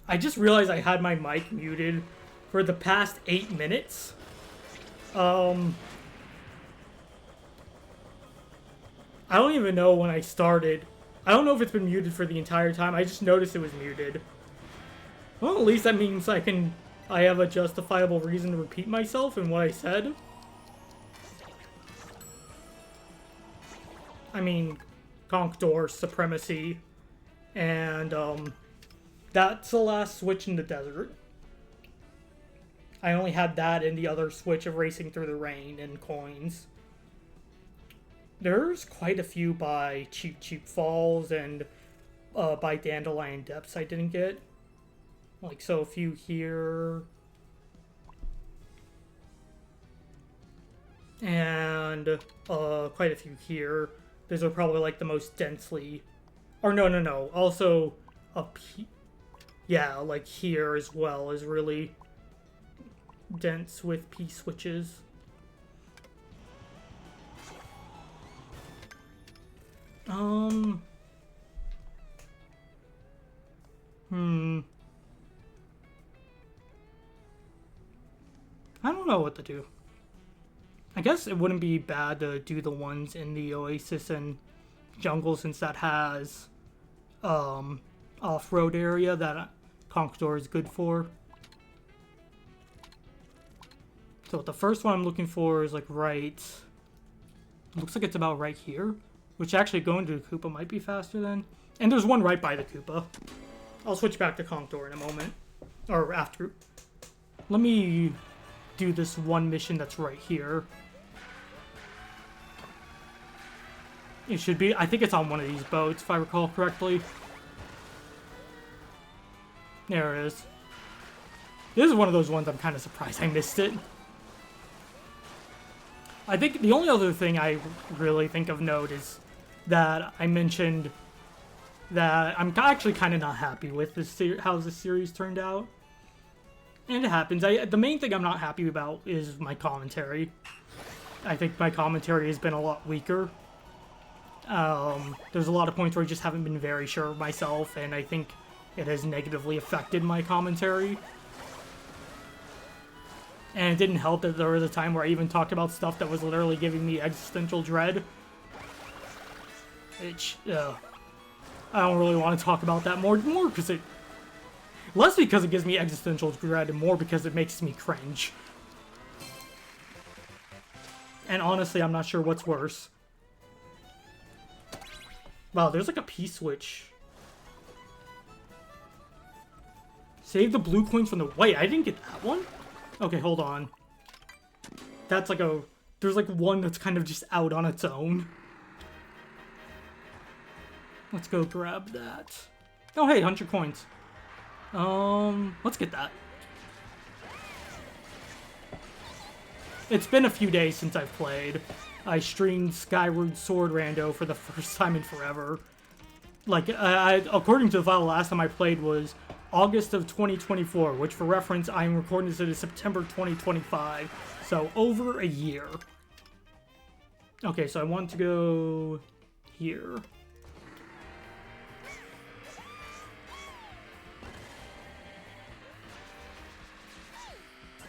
I just realized I had my mic muted for the past 8 minutes. Um, I don't even know when I started. I don't know if it's been muted for the entire time. I just noticed it was muted. Well, at least that means I have a justifiable reason to repeat myself in what I said. I mean, Conk Door supremacy, and that's the last switch in the desert. I only had that and the other switch of racing through the rain and coins. There's quite a few by Cheap Cheap Falls and by Dandelion Depths I didn't get. Like, so a few here. And quite a few here. Those are probably like the most densely... Or no. Also up here. Yeah, like here as well is really dense with P switches. I don't know what to do. I guess it wouldn't be bad to do the ones in the Oasis and Jungle since that has off-road area that Conqueror is good for. So the first one I'm looking for is like right... Looks like it's about right here. Which actually going to the Koopa might be faster than... And there's one right by the Koopa. I'll switch back to Conqueror in a moment. Or after. Let me do this one mission that's right here. It should be... I think it's on one of these boats, if I recall correctly. There it is. This is one of those ones I'm kind of surprised I missed it. I think the only other thing I really think of note is that I mentioned that I'm actually kind of not happy with this how this series turned out. And it happens. The main thing I'm not happy about is my commentary. I think my commentary has been a lot weaker. There's a lot of points where I just haven't been very sure of myself, and I think it has negatively affected my commentary. And it didn't help that there was a time where I even talked about stuff that was literally giving me existential dread. I don't really want to talk about that more because it... Less because it gives me existential dread and more because it makes me cringe. And honestly, I'm not sure what's worse. Wow, there's like a P-switch. Save the blue coins from the... Wait, I didn't get that one? Okay, hold on. That's like a... There's like one that's kind of just out on its own. Let's go grab that. Oh, hey, 100 coins. Let's get that. It's been a few days since I've played. I streamed Skyward Sword Rando for the first time in forever. Like, according to the file, last time I played was August of 2024, which for reference, I'm recording this in September 2025. So, over a year. Okay, so I want to go here.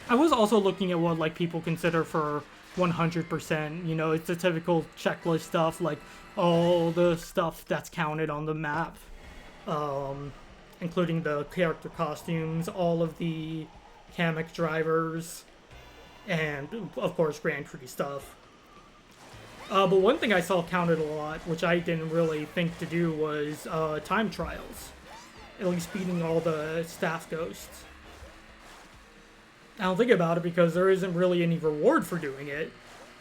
I was also looking at what like people consider for 100%. You know, it's the typical checklist stuff, like all the stuff that's counted on the map, including the character costumes, all of the Kamek drivers, and of course Grand Prix stuff. But one thing I saw counted a lot, which I didn't really think to do, was time trials. At least beating all the staff ghosts. I don't think about it because there isn't really any reward for doing it.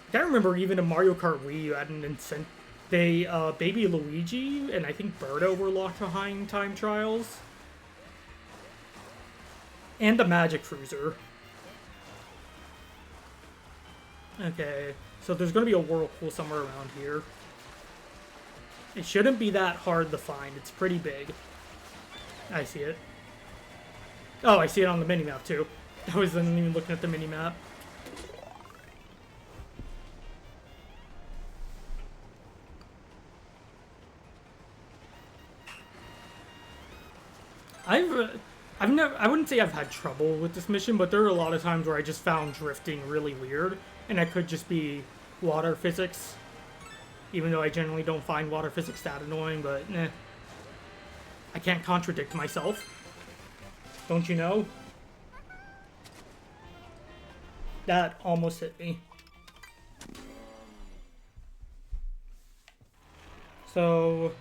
I can't remember even in Mario Kart Wii you had an incentive. Baby Luigi and I think Birdo were locked behind time trials. And the Magic Cruiser. Okay, so there's going to be a Whirlpool somewhere around here. It shouldn't be that hard to find. It's pretty big. I see it. Oh, I see it on the minimap too. I wasn't even looking at the minimap. I wouldn't say I've had trouble with this mission, but there are a lot of times where I just found drifting really weird, and that could just be water physics. Even though I generally don't find water physics that annoying, but I can't contradict myself. Don't you know? That almost hit me. So,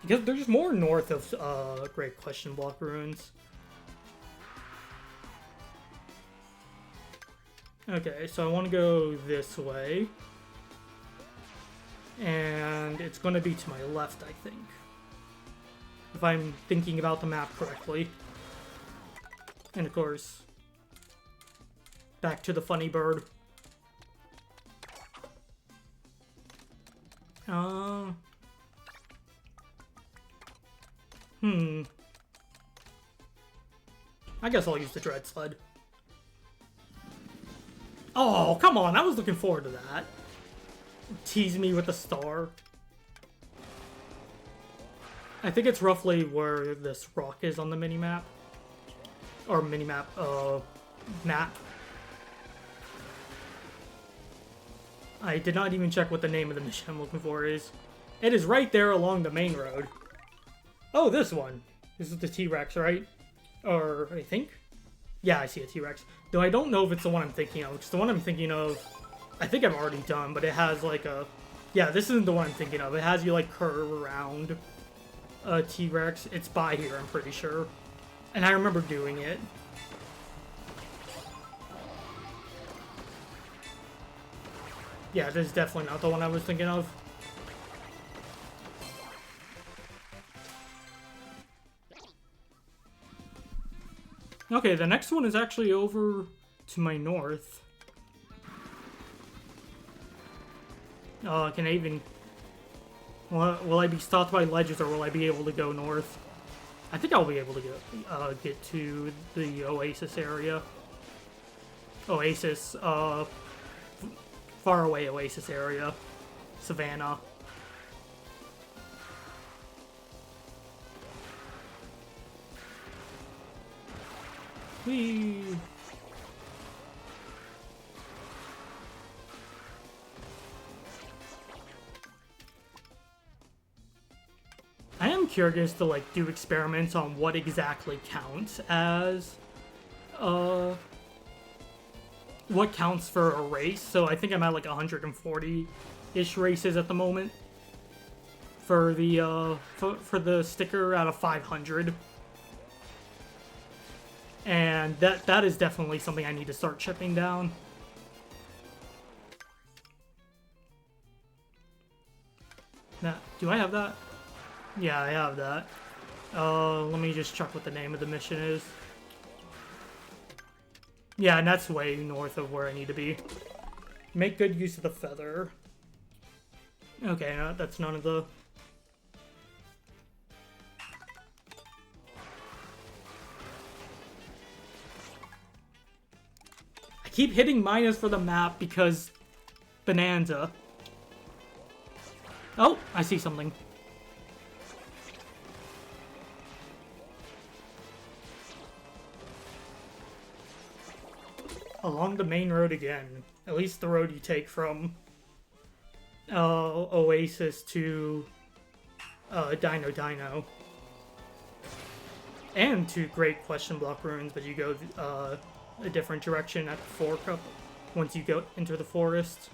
because there's more north of Great Question Block Ruins. Okay, so I want to go this way. And it's going to be to my left, I think. If I'm thinking about the map correctly. And of course, back to the funny bird. I guess I'll use the Dread Sled. Oh, come on, I was looking forward to that. Tease me with a star. I think it's roughly where this rock is on the minimap. Or minimap, map. I did not even check what the name of the mission I'm looking for is. It is right there along the main road. Oh, this one. This is the T-Rex, right? Or, I think? Yeah, I see a T-Rex. Though I don't know if it's the one I'm thinking of, because the one I'm thinking of, I think I've already done, but it has like a... Yeah, this isn't the one I'm thinking of. It has you like curve around a T-Rex. It's by here, I'm pretty sure. And I remember doing it. Yeah, this is definitely not the one I was thinking of. Okay, the next one is actually over to my north. Can I even... Will I be stopped by ledges, or will I be able to go north? I think I'll be able to get to the Oasis area. Oasis, far away Oasis area. Savannah. Whee! I am curious to like do experiments on what exactly counts as what counts for a race. So I think I'm at like 140-ish races at the moment for the for the sticker out of 500. And that is definitely something I need to start chipping down. Now, do I have that? Yeah, I have that. Let me just check what the name of the mission is. Yeah, and that's way north of where I need to be. Make good use of the feather. Okay, no, that's none of the... I keep hitting minus for the map because... Bonanza. Oh, I see something. Along the main road again. At least the road you take from Oasis to Dino Dino. And to Great Question Block Ruins, but you go a different direction at the fork up once you go into the forest.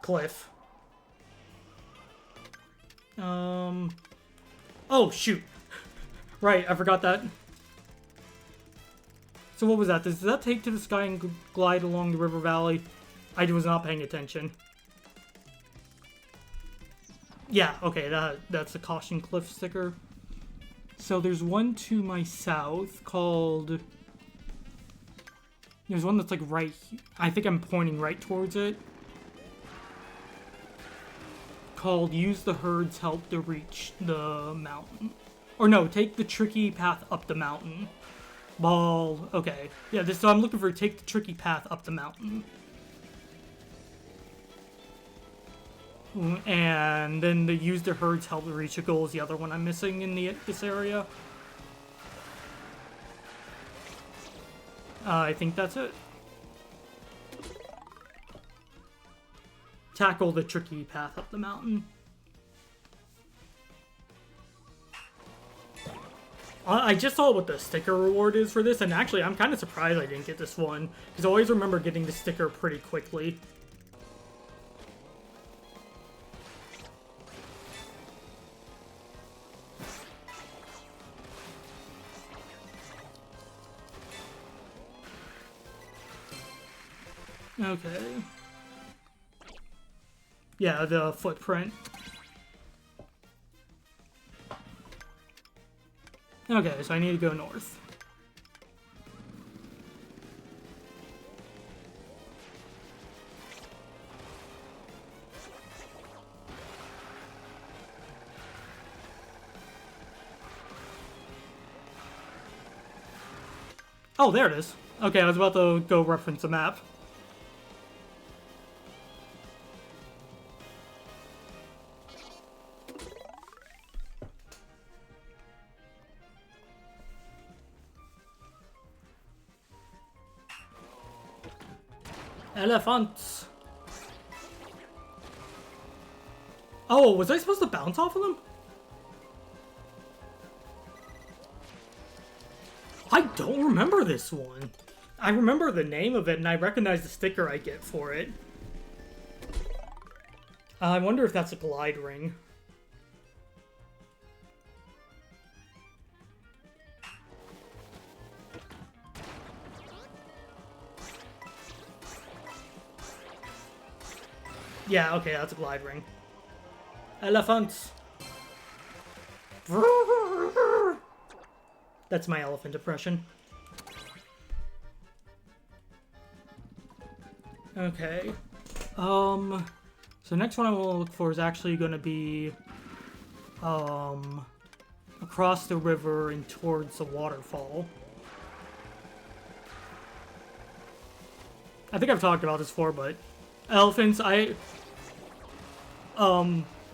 Cliff. Oh, shoot. Right, I forgot that. So what was that? Does that take to the sky and glide along the river valley? I was not paying attention. Yeah, okay, that's a Caution Cliff sticker. So there's one to my south called... There's one that's like right... I think I'm pointing right towards it. Called Use the Herd's Help to Reach the Mountain. Or no, take the tricky path up the mountain. Ball. Okay. Yeah, so I'm looking for take the tricky path up the mountain. And then the use the herds help reach a goal is the other one I'm missing in this area. I think that's it. Tackle the tricky path up the mountain. I just saw what the sticker reward is for this, and actually I'm kind of surprised I didn't get this one, because I always remember getting the sticker pretty quickly. Okay. Yeah, the footprint. Okay, so I need to go north. Oh, there it is. Okay, I was about to go reference the map. Elephants. Oh, was I supposed to bounce off of them? I don't remember this one. I remember the name of it, and I recognize the sticker I get for it. I wonder if that's a glide ring. Yeah, okay, that's a glide ring. Elephants! That's my elephant impression. Okay. So next one I will look for is actually going to be, across the river and towards the waterfall. I think I've talked about this before, but elephants, I've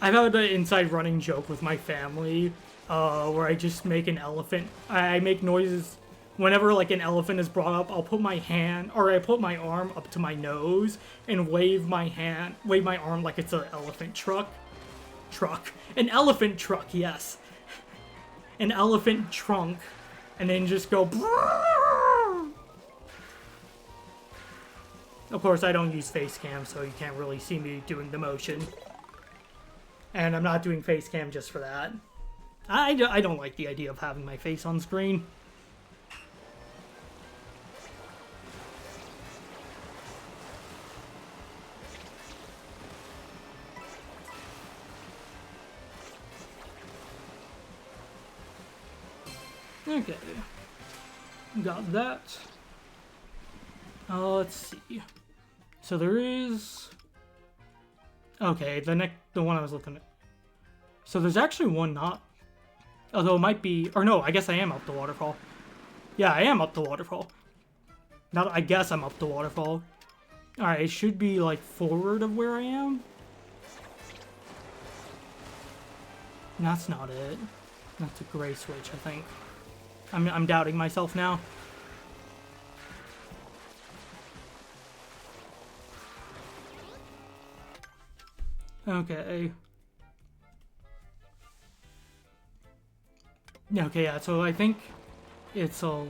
had an inside running joke with my family, where I just make an elephant. I make noises whenever like an elephant is brought up. I'll put my hand, or I put my arm up to my nose and wave my arm like it's an elephant truck. An elephant truck, yes. An elephant trunk, and then just go. Of course, I don't use face cam, so you can't really see me doing the motion. And I'm not doing face cam just for that. I don't like the idea of having my face on screen. Okay. Got that. Let's see. So there is... Okay, the one I was looking at. So there's actually one not... Although it might be... Or no, I guess I am up the waterfall. Yeah, I am up the waterfall. Now I guess I'm up the waterfall. Alright, it should be like forward of where I am. That's not it. That's a gray switch, I think. I'm doubting myself now. Okay. Okay, yeah, so I think it's a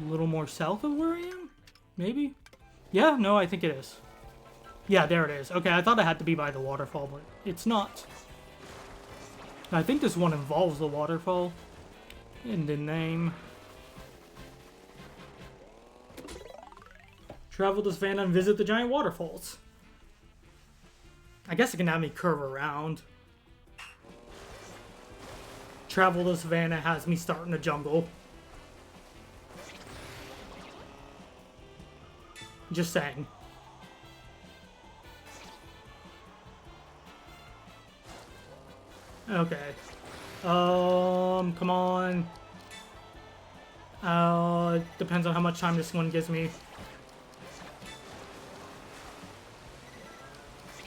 little more south of where I am? Maybe? Yeah, no, I think it is. Yeah, there it is. Okay, I thought it had to be by the waterfall, but it's not. I think this one involves the waterfall in the name. Travel to Savannah and visit the giant waterfalls. I guess it can have me curve around. Travel to Savannah has me start in the jungle. Just saying. Okay. Come on. Depends on how much time this one gives me.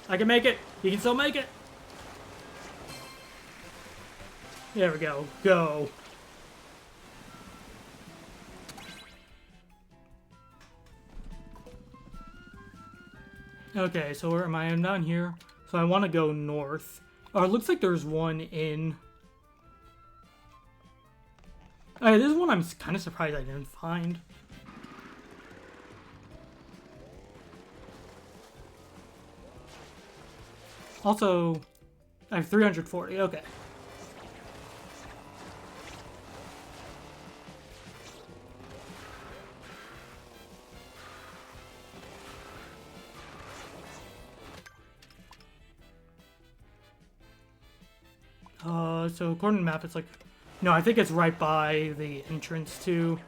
I can make it! You can still make it! There we go. Go. Okay, so where am I? I'm down here. So I want to go north. Oh, it looks like there's one in... Alright, this is one I'm kind of surprised I didn't find. Also, I have 340. Okay. So according to the map, it's like... No, I think it's right by the entrance to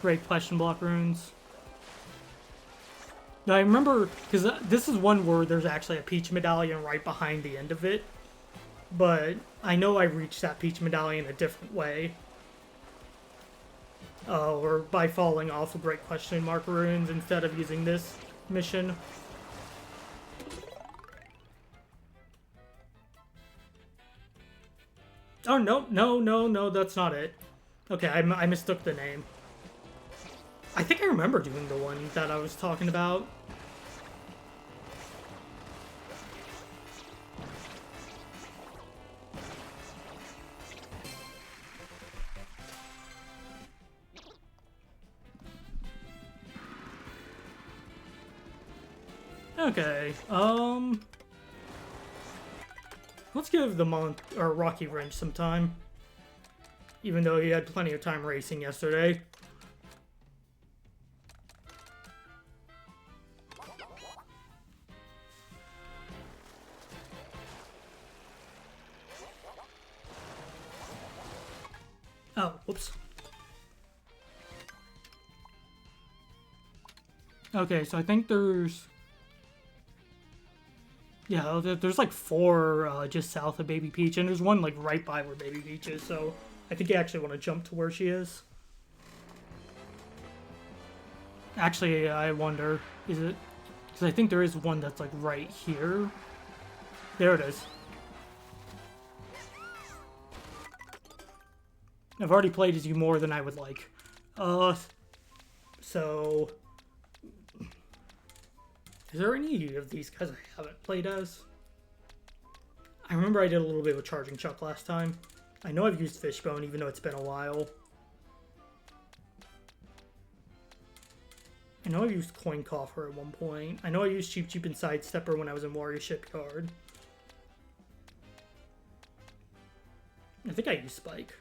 Great Question Block Ruins. Now, I remember... Because this is one where there's actually a Peach Medallion right behind the end of it. But I know I reached that Peach Medallion a different way. Or by falling off of Great Question Mark Ruins instead of using this mission. Oh, no, that's not it. Okay, I mistook the name. I think I remember doing the one that I was talking about. Okay, let's give the Rocky Wrench some time. Even though he had plenty of time racing yesterday. Oh, whoops. Okay, so I think there's... Yeah, there's like 4 just south of Baby Peach, and there's one like right by where Baby Peach is, so I think you actually want to jump to where she is. Actually, I wonder, is it... Because I think there is one that's like right here. There it is. I've already played as you more than I would like. So... Is there any of these guys I haven't played as? I remember I did a little bit with Charging Chuck last time. I know I've used Fishbone, even though it's been a while. I know I've used Coin Coffer at one point. I know I used Cheep Cheep and Sidestepper when I was in Wario Shipyard. I think I used Spike.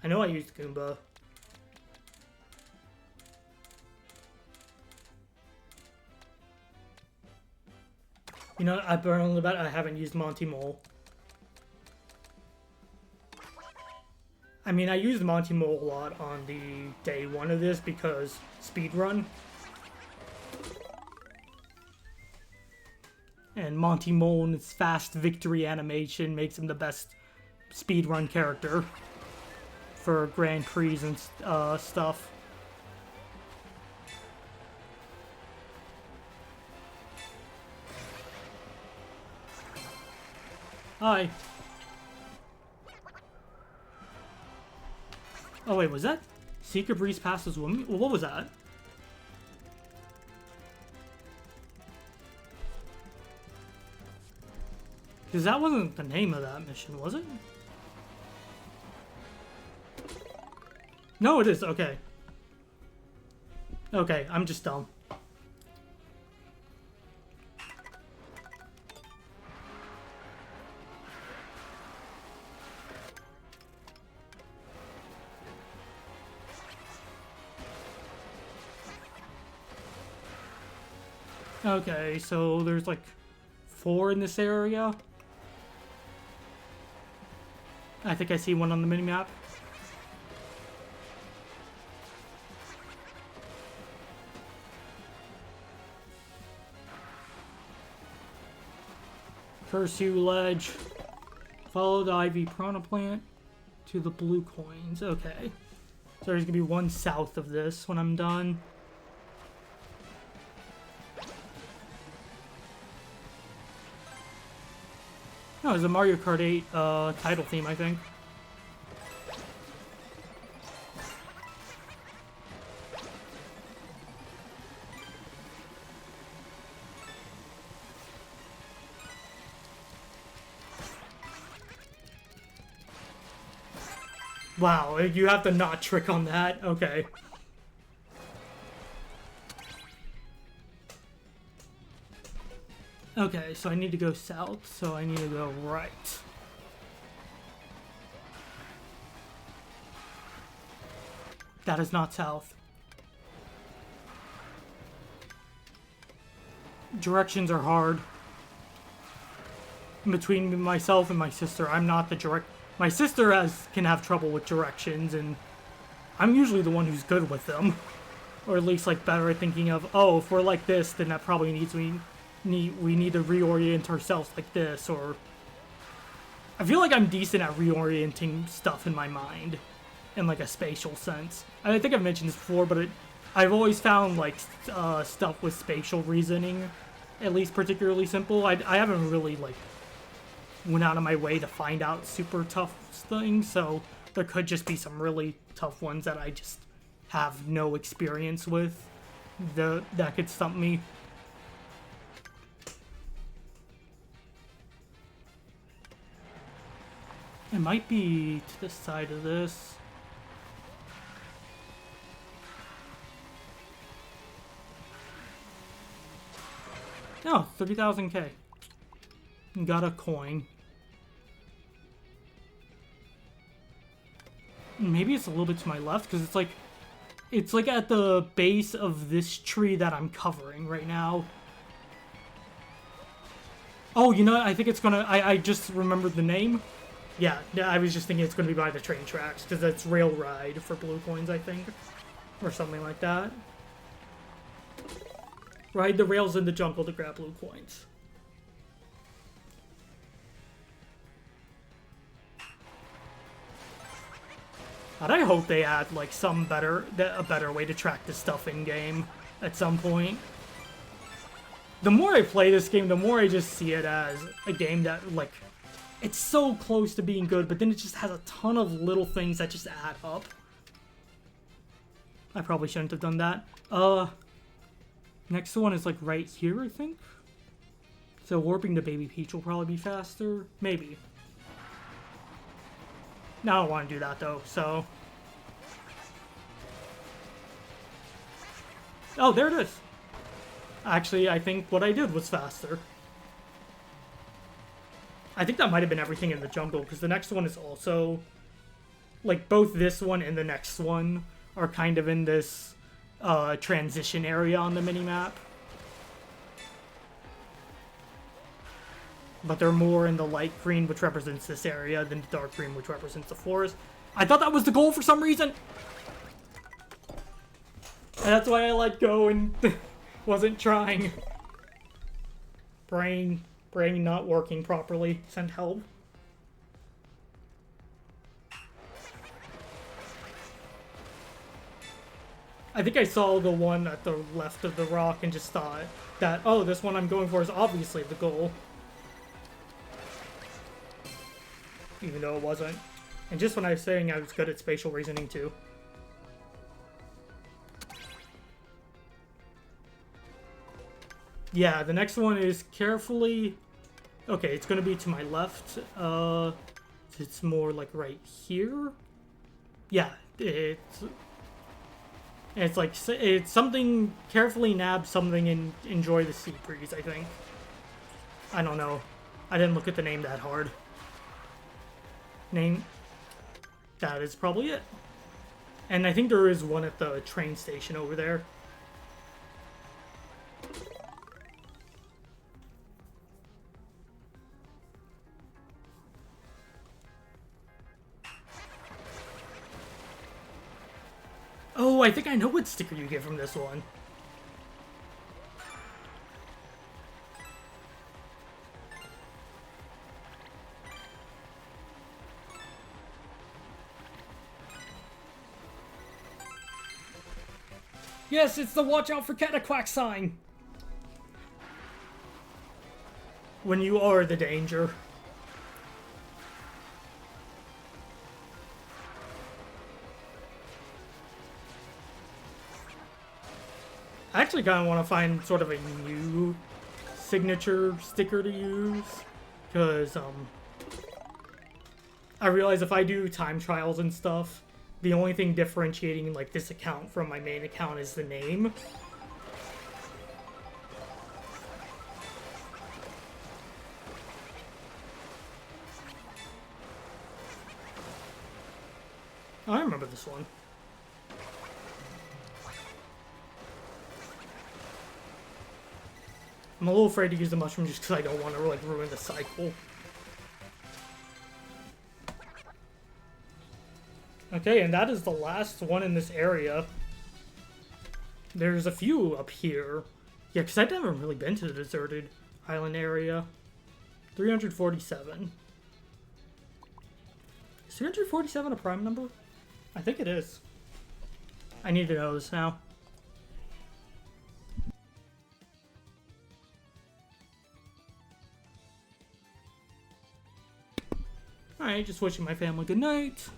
I know I used Goomba. You know, I barely bet I haven't used Monty Mole. I mean, I used Monty Mole a lot on the day 1 of this because speedrun. And Monty Mole and his fast victory animation makes him the best speedrun character for Grand Prix and stuff. Hi. Oh wait, was that Secret Breeze passes woman? Well, what was that? Because that wasn't the name of that mission, was it? No, it is. Okay. Okay, I'm just dumb. Okay, so there's like 4 in this area. I think I see one on the minimap. Pursue ledge. Follow the Ivy Piranha Plant to the blue coins. Okay. So there's gonna be one south of this when I'm done. No, it's a Mario Kart 8 title theme, I think. Wow, you have to not trick on that? Okay. Okay, so I need to go south, so I need to go right. That is not south. Directions are hard. Between myself and my sister, I'm not the direct... My sister can have trouble with directions, and I'm usually the one who's good with them. Or at least, like, better at thinking of, oh, if we're like this, then that probably means we need to reorient ourselves like this, or... I feel like I'm decent at reorienting stuff in my mind, in, like, a spatial sense. And I think I've mentioned this before, but I've always found, like, stuff with spatial reasoning, at least particularly simple. I haven't really, like, went out of my way to find out super tough things, so there could just be some really tough ones that I just have no experience with that could stump me. It might be to the side of this. No, 30,000K. Got a coin. Maybe it's a little bit to my left, because it's like at the base of this tree that I'm covering right now. Oh, you know what? I think it's gonna... I just remembered the name. Yeah, I was just thinking it's gonna be by the train tracks, because that's Rail Ride for blue coins, I think. Or something like that. Ride the rails in the jungle to grab blue coins. And I hope they add, like, a better way to track this stuff in-game at some point. The more I play this game, the more I just see it as a game that, like, it's so close to being good, but then it just has a ton of little things that just add up. I probably shouldn't have done that. Next one is, like, right here, I think? So warping to Baby Peach will probably be faster. Maybe. No, I don't want to do that, though, so... Oh, there it is! Actually, I think what I did was faster. I think that might have been everything in the jungle, because the next one is also... Like, both this one and the next one are kind of in this transition area on the minimap. But they're more in the light green, which represents this area, than the dark green, which represents the forest. I thought that was the goal for some reason! And that's why I let go and wasn't trying. Brain not working properly. Send help. I think I saw the one at the left of the rock and just thought that, oh, this one I'm going for is obviously the goal. Even though it wasn't. And just when I was saying I was good at spatial reasoning too. Yeah, the next one is carefully... Okay, it's going to be to my left. It's more like right here. Yeah, it's like... It's something... Carefully nab something and enjoy the sea breeze, I think. I don't know. I didn't look at the name that hard. Name... That is probably it. And I think there is one at the train station over there. Oh, I think I know what sticker you get from this one. Yes, it's the watch out for Cataquack sign. When you are the danger. actually kind of want to find sort of a new signature sticker to use, because I realize if I do time trials and stuff, the only thing differentiating like this account from my main account is the name. Oh, I remember this one. I'm a little afraid to use the mushroom just because I don't want to like ruin the cycle. Okay, and that is the last one in this area. There's a few up here. Yeah, because I've never really been to the deserted island area. 347. Is 347 a prime number? I think it is. I need to know this now. Alright, just wishing my family good night.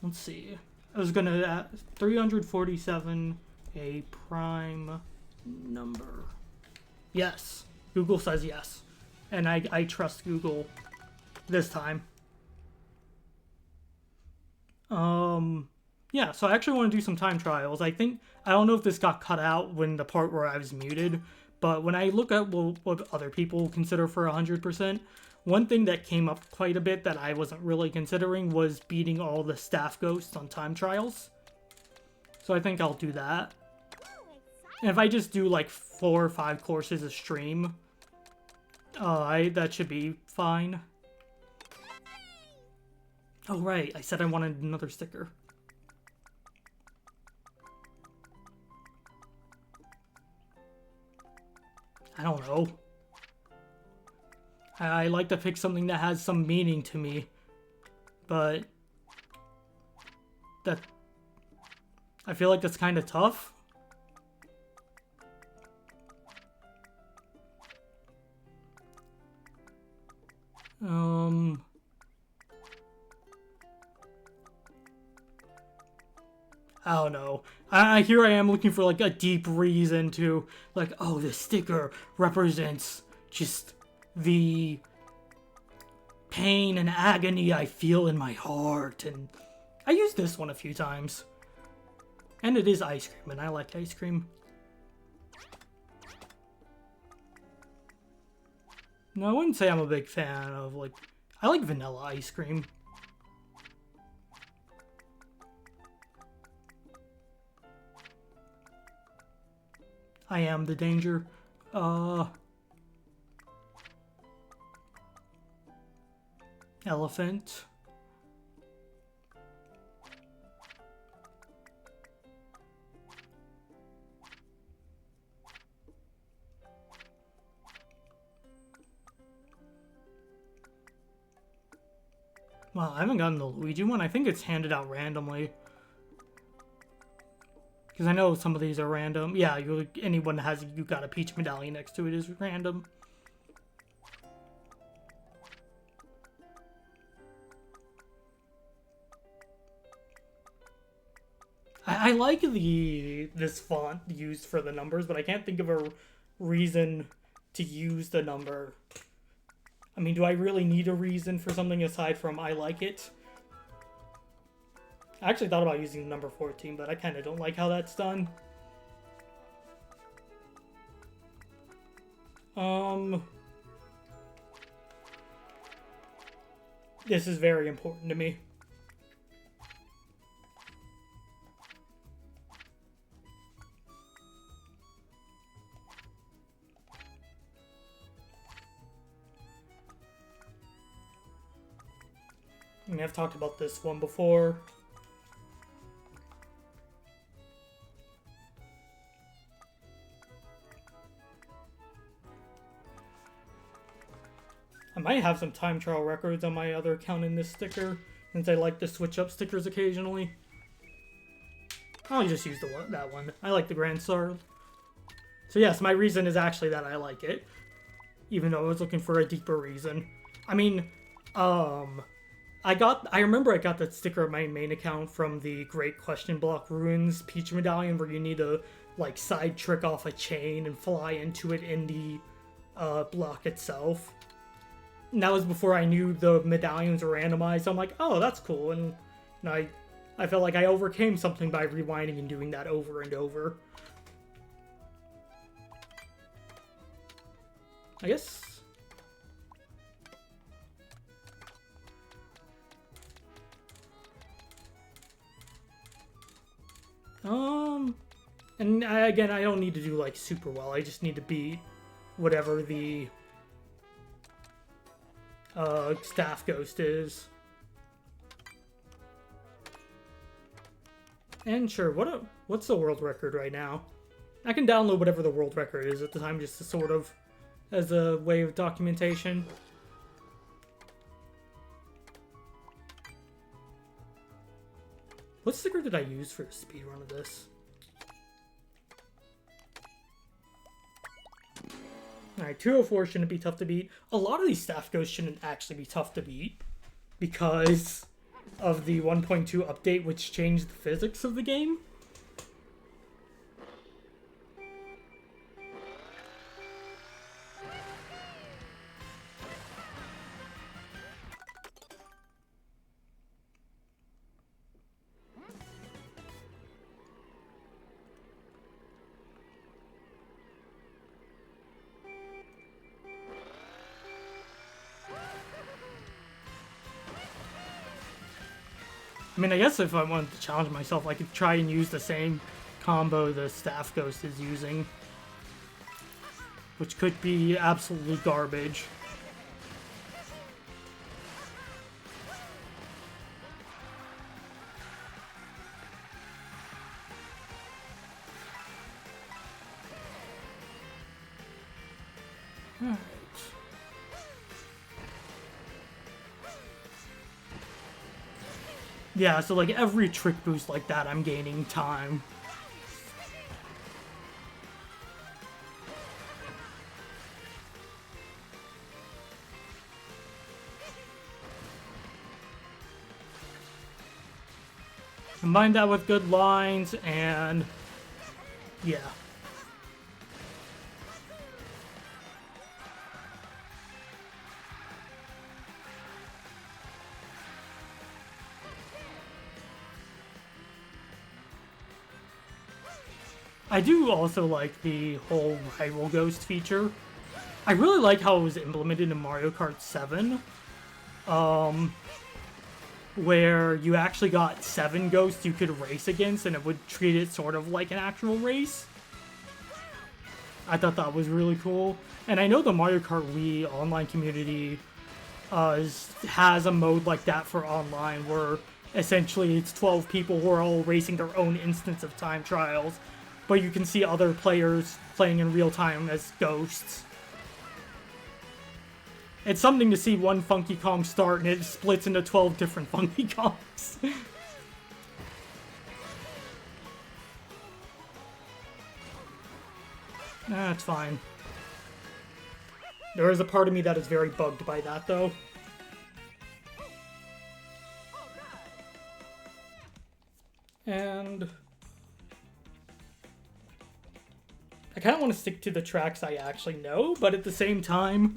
Let's see. I was gonna add 347 a prime number. Yes. Google says yes. And I trust Google this time. Yeah, so I actually want to do some time trials. I don't know if this got cut out when the part where I was muted, but when I look at what other people consider for 100%, one thing that came up quite a bit that I wasn't really considering was beating all the staff ghosts on time trials. So I think I'll do that. And if I just do like 4 or 5 courses a stream, that should be fine. Oh right, I said I wanted another sticker. I don't know. I like to pick something that has some meaning to me, but I feel like that's kind of tough. I don't know. Here I am looking for like a deep reason to like, oh, this sticker represents just the pain and agony I feel in my heart, and I used this one a few times. And it is ice cream, and I like ice cream. No, I wouldn't say I'm a big fan of like, I like vanilla ice cream. I am the danger. Elephant. Well, I haven't gotten the Luigi one. I think it's handed out randomly. Because I know some of these are random. Yeah, anyone that has you got a Peach medallion next to it is random. I like this font used for the numbers, but I can't think of a reason to use the number. I mean, do I really need a reason for something aside from I like it? I actually thought about using number 14, but I kind of don't like how that's done. This is very important to me. I mean, I've talked about this one before. I might have some time trial records on my other account in this sticker, since I like to switch up stickers occasionally. I'll just use that one. I like the Grand Star. So yes, my reason is actually that I like it, even though I was looking for a deeper reason. I mean, I remember I got that sticker on my main account from the Great Question Block Ruins Peach Medallion, where you need to like side trick off a chain and fly into it in the block itself. And that was before I knew the medallions were randomized. So I'm like, oh, that's cool, and I felt like I overcame something by rewinding and doing that over and over. I guess. And again, I don't need to do like super well. I just need to beat whatever the staff ghost is. And sure, what's the world record right now? I can download whatever the world record is at the time, just to sort of as a way of documentation. What sticker did I use for the speedrun of this? Alright, 204 shouldn't be tough to beat. A lot of these staff ghosts shouldn't actually be tough to beat because of the 1.2 update, which changed the physics of the game. I mean, I guess if I wanted to challenge myself, I could try and use the same combo the Staff Ghost is using, which could be absolutely garbage. Alright. Yeah, so like every trick boost like that, I'm gaining time. Combine that with good lines, and yeah. I do also like the whole rival ghost feature. I really like how it was implemented in Mario Kart 7. Where you actually got 7 ghosts you could race against, and it would treat it sort of like an actual race. I thought that was really cool. And I know the Mario Kart Wii online community has a mode like that for online, where essentially it's 12 people who are all racing their own instance of time trials, but you can see other players playing in real time as ghosts. It's something to see one Funky Kong start and it splits into 12 different Funky Kongs. That's fine. There is a part of me that is very bugged by that, though. And I kind of want to stick to the tracks I actually know, but at the same time,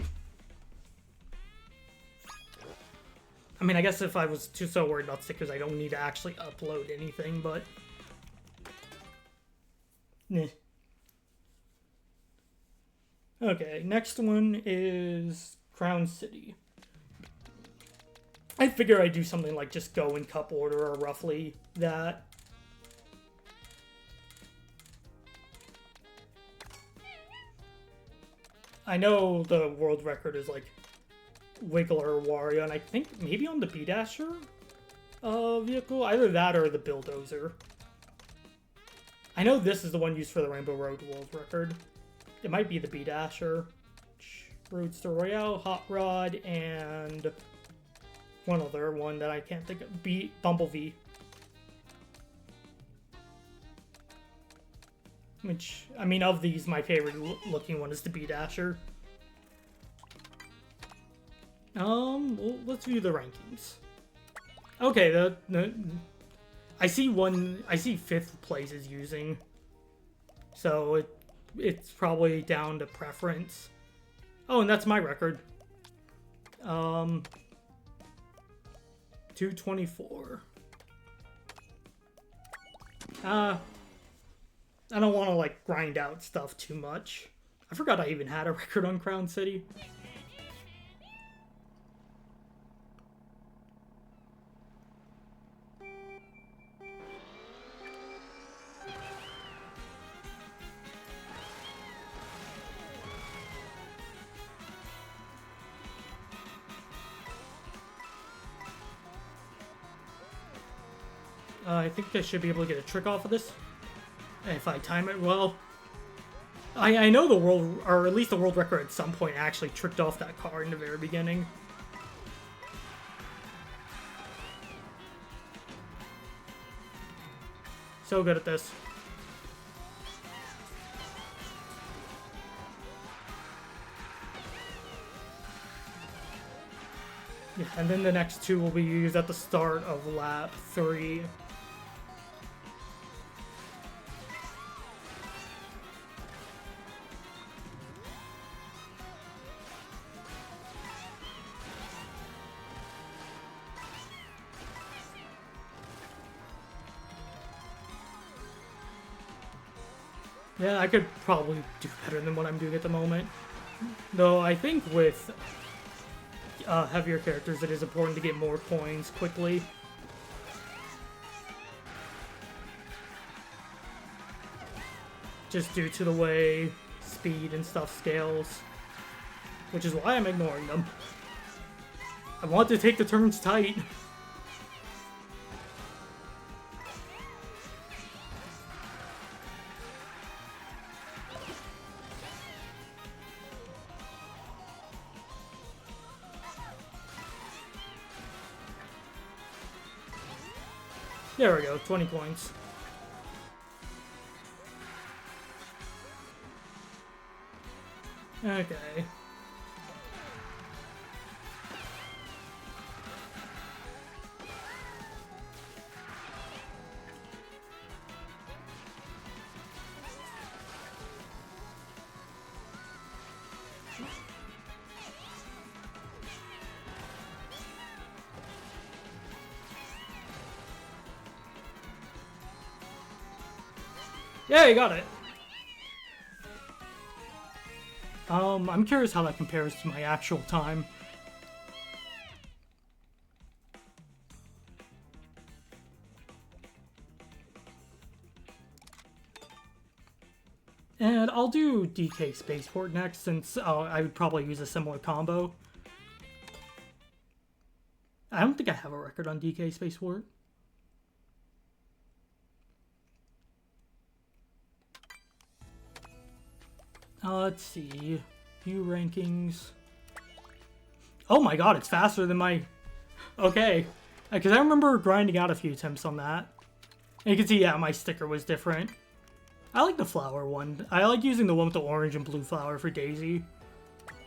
I mean, I guess if I was too so worried about stickers, I don't need to actually upload anything, but meh. Okay, next one is Crown City. I figure I'd do something like just go in cup order, or roughly that. I know the world record is like Wiggler or Wario, and I think maybe on the B-Dasher vehicle. Either that or the Bulldozer. I know this is the one used for the Rainbow Road world record. It might be the B-Dasher, Roadster Royale, Hot Rod, and one other one that I can't think of. Bumblebee. Which, I mean, of these, my favorite looking one is the B-Dasher. Well, let's view the rankings. Okay, I see one. I see fifth place is using, so it's probably down to preference. Oh, and that's my record. 224. I don't want to like grind out stuff too much. I forgot I even had a record on Crown City. I think I should be able to get a trick off of this. If I time it well. I know the world, or at least the world record at some point actually tricked off that car in the very beginning. So good at this. Yeah, and then the next two will be used at the start of lap 3. Yeah, I could probably do better than what I'm doing at the moment. Though I think with heavier characters, it is important to get more coins quickly. Just due to the way speed and stuff scales. Which is why I'm ignoring them. I want to take the turns tight. There we go, 20 coins. Okay. Yeah, you got it. I'm curious how that compares to my actual time. And I'll do DK Spaceport next, since I would probably use a similar combo. I don't think I have a record on DK Spaceport. Let's see. View rankings. Oh my god, it's faster than my... Okay. Because I remember grinding out a few attempts on that. And you can see, yeah, my sticker was different. I like the flower one. I like using the one with the orange and blue flower for Daisy.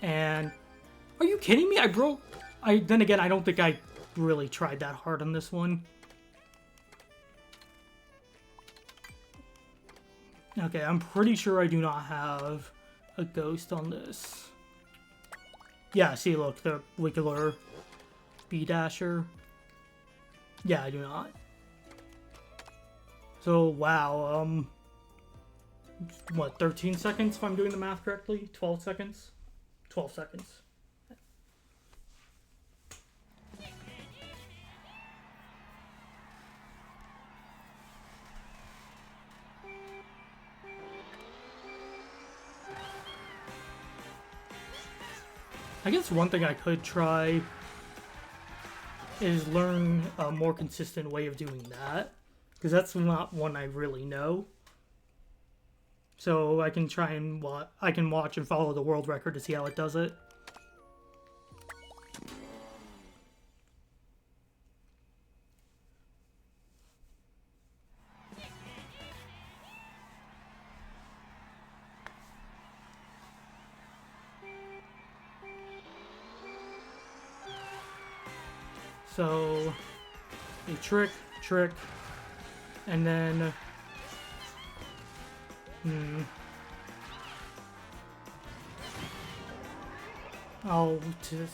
And... Are you kidding me? Then again, I don't think I really tried that hard on this one. Okay, I'm pretty sure I do not have a ghost on this. Yeah, see, look, the Wiggler B-Dasher. Yeah, I do not. So, wow, what, 13 seconds if I'm doing the math correctly? 12 seconds? 12 seconds. I guess one thing I could try is learn a more consistent way of doing that, because that's not one I really know. So I can try and watch and follow the world record to see how it does it. So a trick, trick, and then... I'll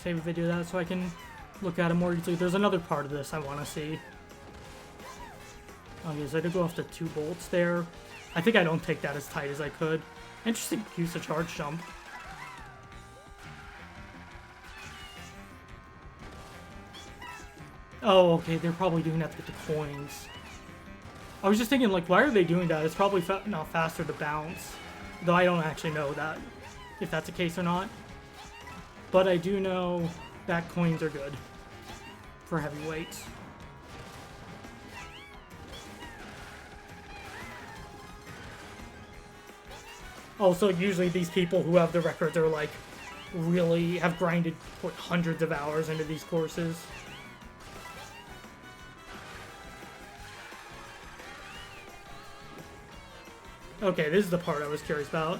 save a video of that so I can look at it more easily. There's another part of this I want to see. Okay, so I did go off the 2 bolts there. I think I don't take that as tight as I could. Interesting use of charge jump. Oh, okay, they're probably doing that to get the coins. I was just thinking, like, why are they doing that? It's probably not faster to bounce. Though I don't actually know that, if that's the case or not. But I do know that coins are good for heavyweights. Also, usually these people who have the records are like really have grinded put hundreds of hours into these courses. Okay, this is the part I was curious about.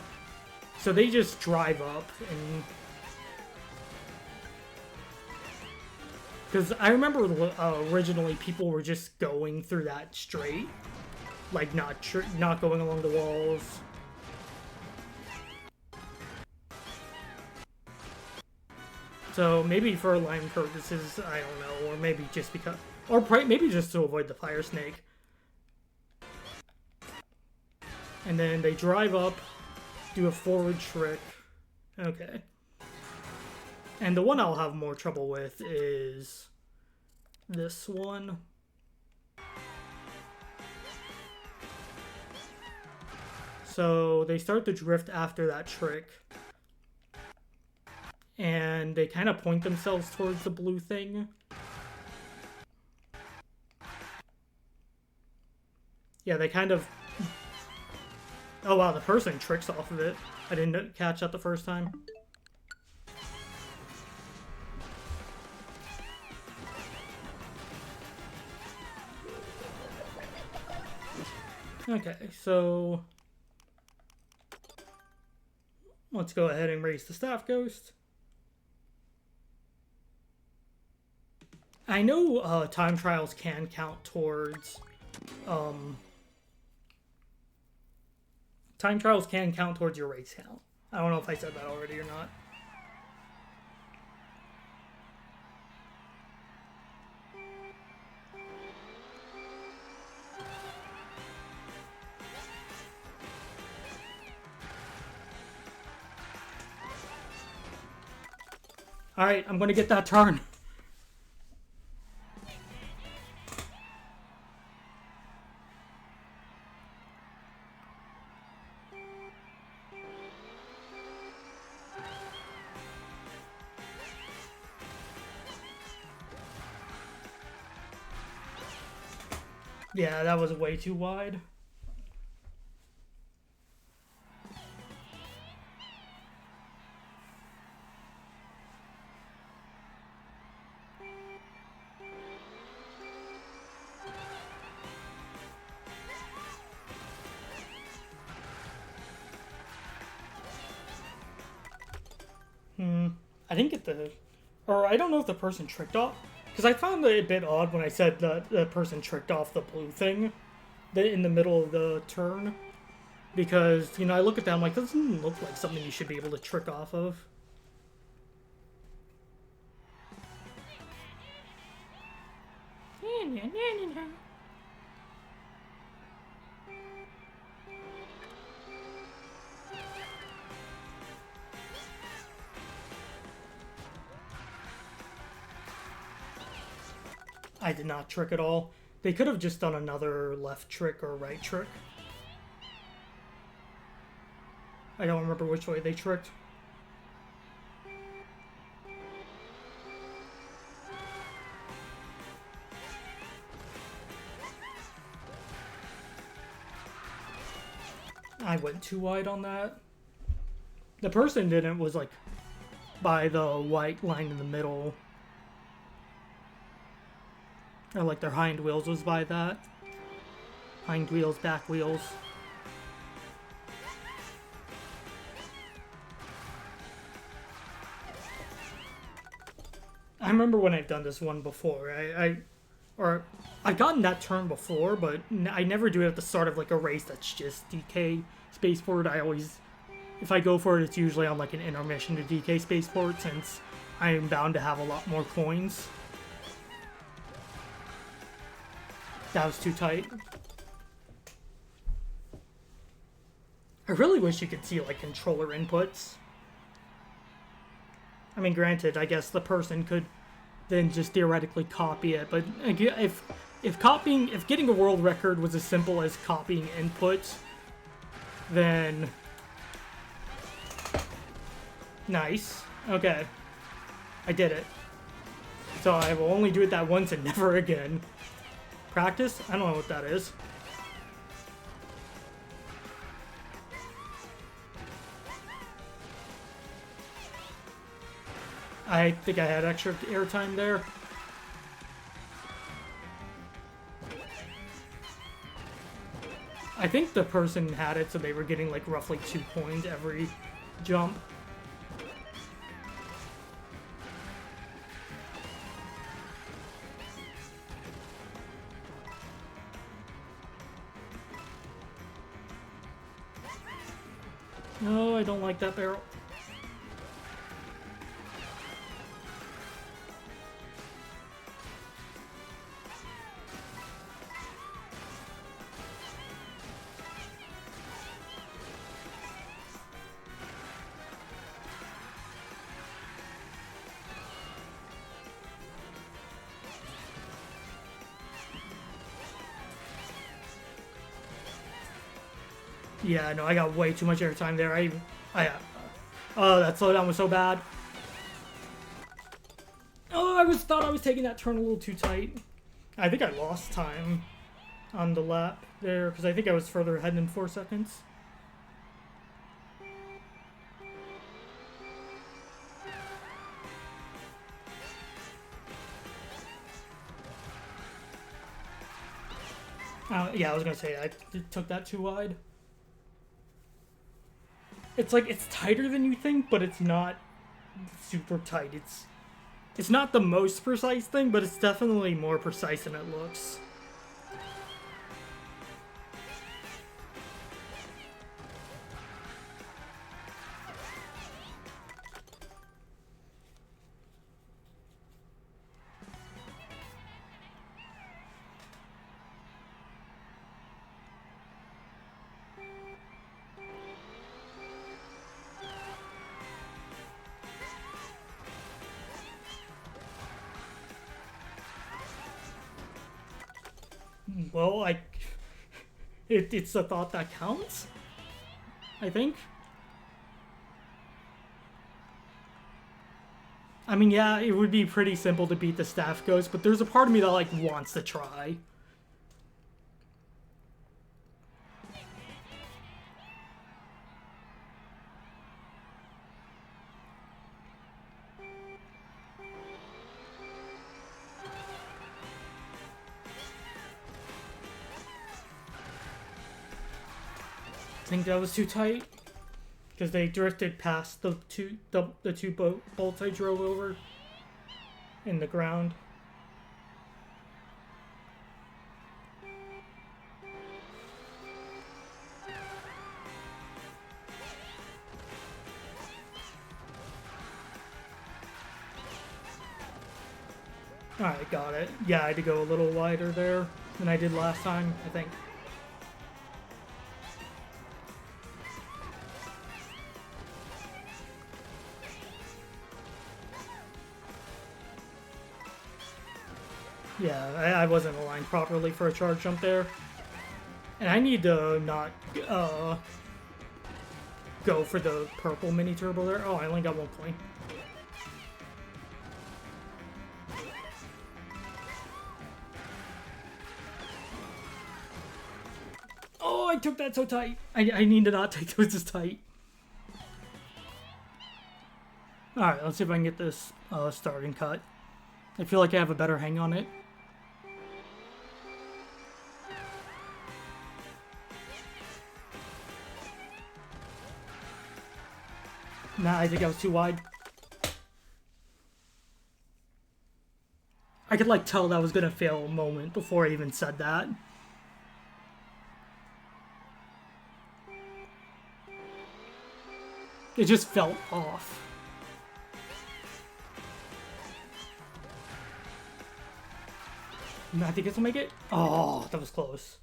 So they just drive up and... Because I remember originally people were just going through that straight. Like, not going along the walls. So maybe for line purposes, I don't know. Or maybe just because... Or maybe just to avoid the fire snake. And then they drive up, do a forward trick. Okay. And the one I'll have more trouble with is this one. So they start to drift after that trick. And they kind of point themselves towards the blue thing. Yeah, they kind of... Oh wow, the person tricks off of it. I didn't catch that the first time. Okay, so... Let's go ahead and raise the staff ghost. I know time trials can count towards... Time trials can count towards your race count. I don't know if I said that already or not. Alright, I'm gonna get that turn. Yeah, that was way too wide. I didn't get the... Or I don't know if the person tricked off. Because I found it a bit odd when I said that the person tricked off the blue thing in the middle of the turn. Because, you know, I look at that, I'm like, that doesn't look like something you should be able to trick off of. I did not trick at all. They could have just done another left trick or right trick. I don't remember which way they tricked. I went too wide on that. The person didn't, was like by the white line in the middle. Or like their hind wheels was by that. Hind wheels, back wheels. I remember when I've done this one before. I've gotten that turn before, but I never do it at the start of like a race that's just DK spaceport. I always, if I go for it, it's usually on like an intermission to DK spaceport since I am bound to have a lot more coins. That was too tight. I really wish you could see like controller inputs. I mean, granted, I guess the person could then just theoretically copy it, but if getting a world record was as simple as copying inputs, then nice. Okay, I did it. So I will only do it that once and never again. Practice? I don't know what that is. I think I had extra airtime there. I think the person had it so they were getting like roughly 2 coins every jump. No, I don't like that barrel. Yeah, no, I got way too much airtime there. Oh, that slowdown was so bad. Oh, thought I was taking that turn a little too tight. I think I lost time on the lap there because I think I was further ahead than 4 seconds. Yeah, I was gonna say I took that too wide. It's like it's tighter than you think, but it's not super tight. It's not the most precise thing, but it's definitely more precise than it looks. Well, it's the thought that counts, I think. I mean, yeah, it would be pretty simple to beat the staff ghost, but there's a part of me that, like, wants to try. I think that was too tight because they drifted past the two bolts I drove over in the ground. Alright, got it. Yeah, I had to go a little wider there than I did last time, I think. Yeah, I wasn't aligned properly for a charge jump there. And I need to not go for the purple mini turbo there. Oh, I only got 1 point. Oh, I took that so tight. I need to not take those as tight. Alright, let's see if I can get this starting cut. I feel like I have a better hang on it. Nah, I think I was too wide. I could like tell that was gonna fail a moment before I even said that. It just felt off. I think this will make it. Oh, that was close.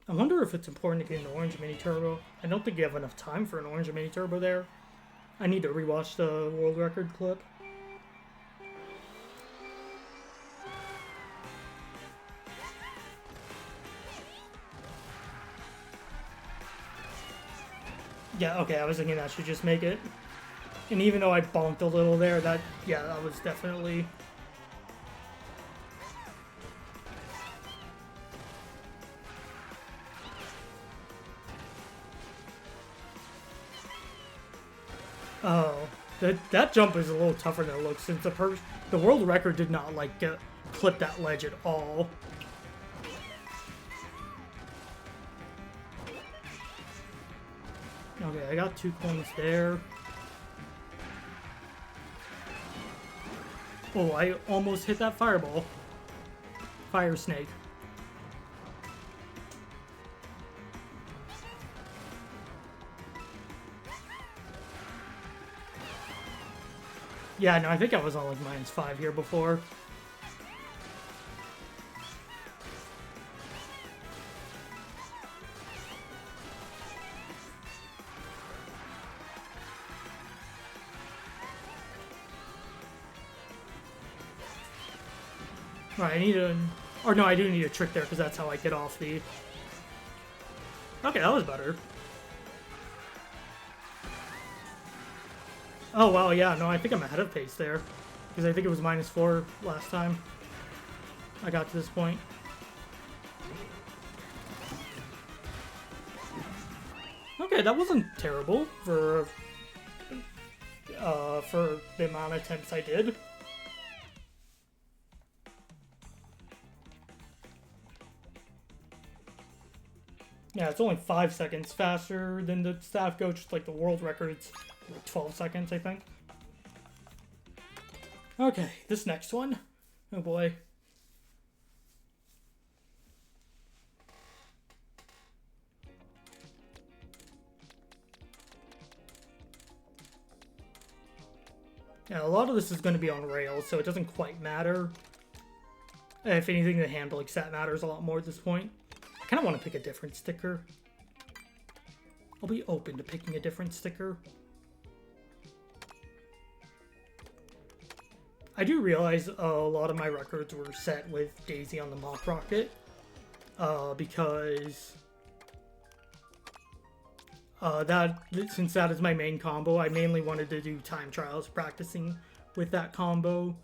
I wonder if it's important to get an orange mini turbo. I don't think you have enough time for an orange mini turbo there. I need to rewatch the world record clip. Yeah, okay, I was thinking that should just make it. And even though I bonked a little there, that was definitely... Oh, that jump is a little tougher than it looks, since the world record did not, like, clip that ledge at all. Okay, I got 2 coins there. Oh, I almost hit that fireball. Fire snake. Yeah, no, I think I was on like -5 here before. Right, I need a... Or no, I do need a trick there, because that's how I get off the... Okay, that was better. Oh, wow, yeah, no, I think I'm ahead of pace there. Because I think it was -4 last time I got to this point. Okay, that wasn't terrible for the amount of attempts I did. Yeah, it's only 5 seconds faster than the staff go, just like the world record's like 12 seconds, I think. Okay, this next one. Oh boy. Yeah, a lot of this is going to be on rails, so it doesn't quite matter. If anything, the handling stat matters a lot more at this point. I kind of want to pick a different sticker. I'll be open to picking a different sticker. I do realize a lot of my records were set with Daisy on the Mock Rocket, because since that is my main combo, I mainly wanted to do time trials practicing with that combo,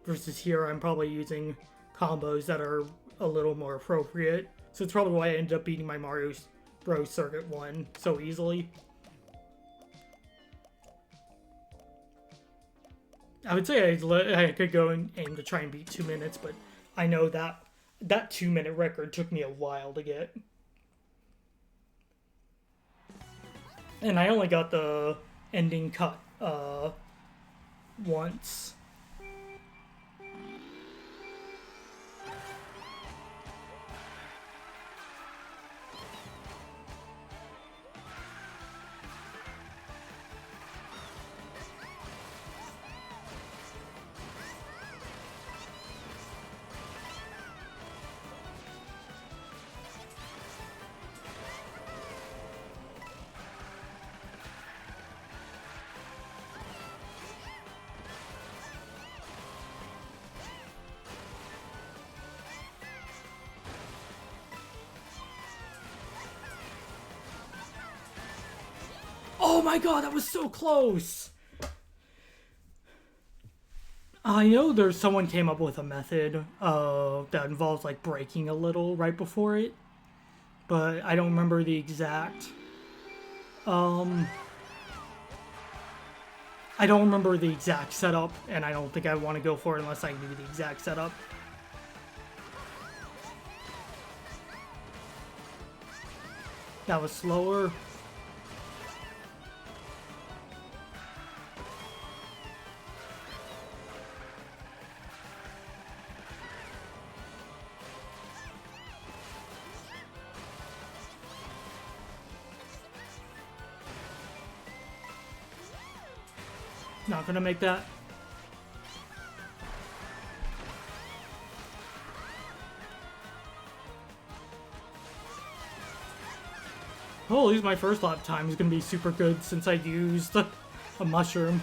versus here I'm probably using combos that are a little more appropriate. So it's probably why I ended up beating my Mario Bros. Circuit 1 so easily. I would say I could go and aim to try and beat 2 minutes, but I know that 2-minute record took me a while to get. And I only got the ending cut once. Oh my god, that was so close! I know there's someone came up with a method that involves like braking a little right before it, but I don't remember the exact Um, I don't remember the exact setup, and I don't think I want to go for it unless I knew the exact setup. That was slower. Not gonna make that. Oh, at least my first lap time is gonna be super good since I used a mushroom.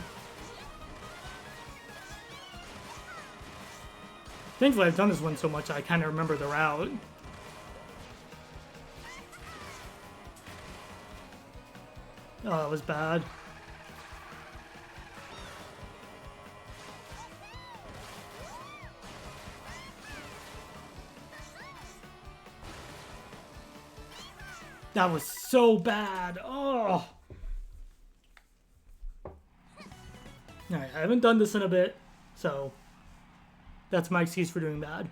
Thankfully, I've done this one so much I kind of remember the route. Oh, that was bad. That was so bad. Oh. Alright, I haven't done this in a bit, so that's my excuse for doing bad.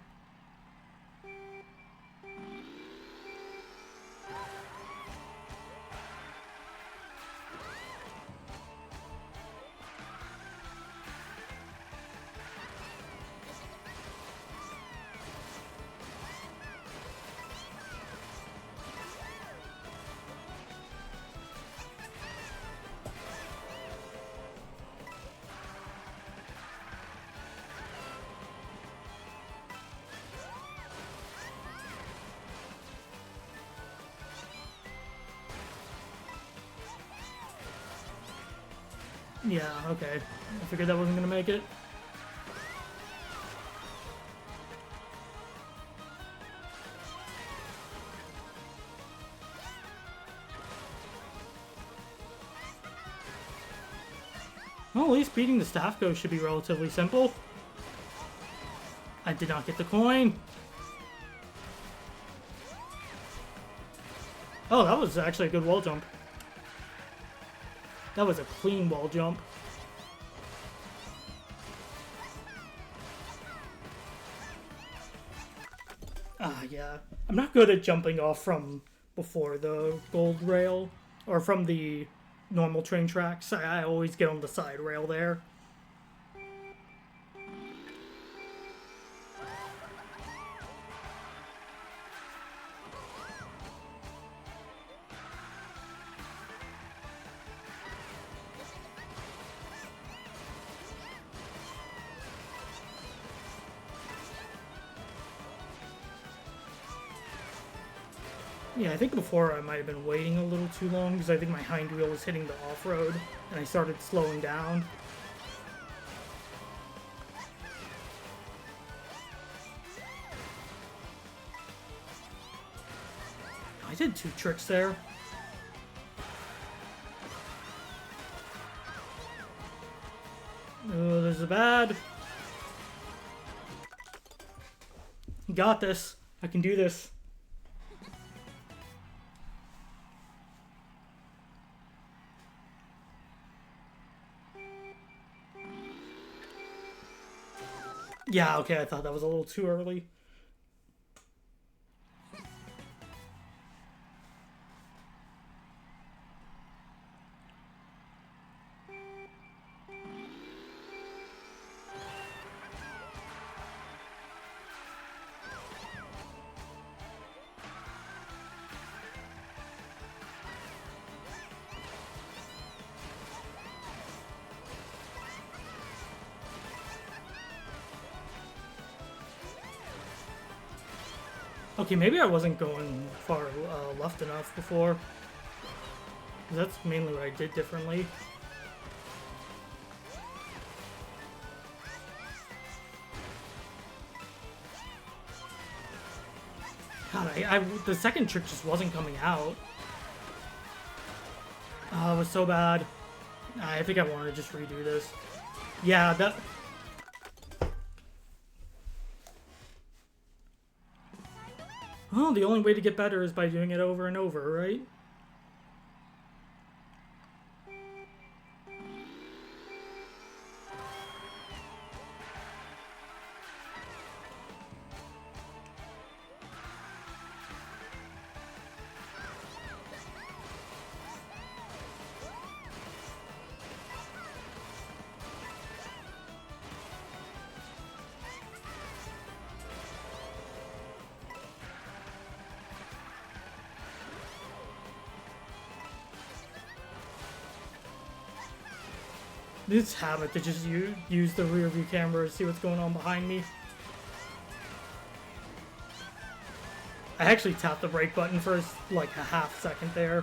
Yeah, okay. I figured that wasn't gonna make it. Well, at least beating the staff ghost should be relatively simple. I did not get the coin. Oh, that was actually a good wall jump. That was a clean wall jump. Ah, yeah. I'm not good at jumping off from before the gold rail, or from the normal train tracks. I always get on the side rail there. Yeah, I think before I might have been waiting a little too long because I think my hind wheel was hitting the off-road and I started slowing down. I did two tricks there. Oh, there's a bad. You got this. I can do this. Yeah, okay, I thought that was a little too early. Okay, maybe I wasn't going far left enough before. That's mainly what I did differently. God, the second trick just wasn't coming out. Oh, it was so bad. I think I want to just redo this. Yeah, that... Well, the only way to get better is by doing it over and over, right? This habit to just use the rear view camera to see what's going on behind me. I actually tapped the brake button for like a half second there.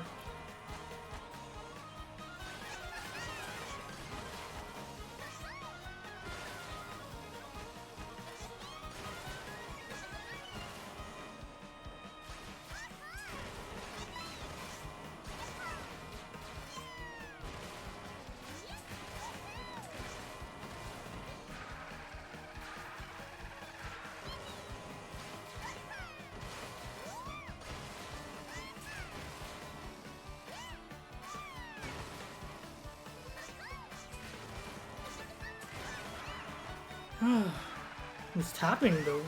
I was tapping the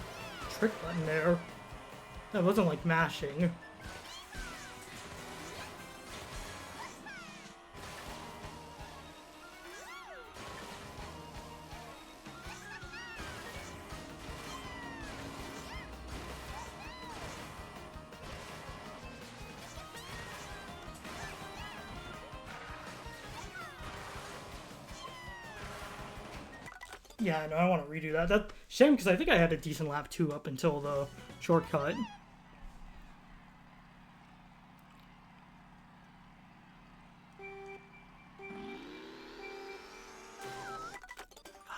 trick button there. That wasn't like mashing. Yeah, no, I want to redo that. That's shame because I think I had a decent lap 2 up until the shortcut.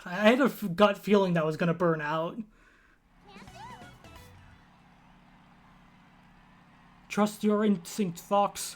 I had a gut feeling that was going to burn out. Trust your instinct, Fox.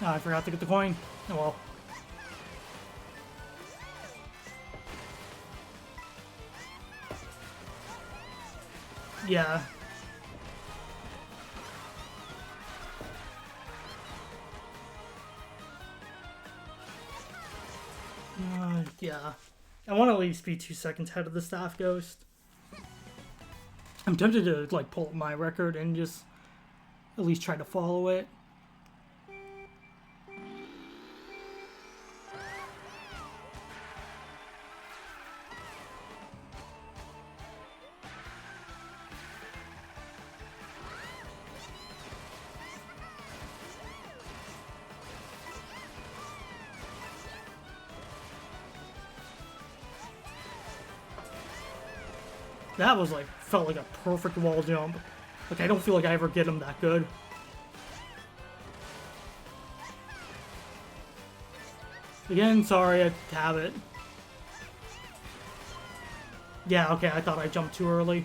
Oh, I forgot to get the coin. Oh well. Yeah. Yeah. I want to at least be 2 seconds ahead of the staff ghost. I'm tempted to like pull up my record and just at least try to follow it. That was like, felt like a perfect wall jump. Like, I don't feel like I ever get him that good. Again, sorry, I have it. Yeah, okay, I thought I jumped too early.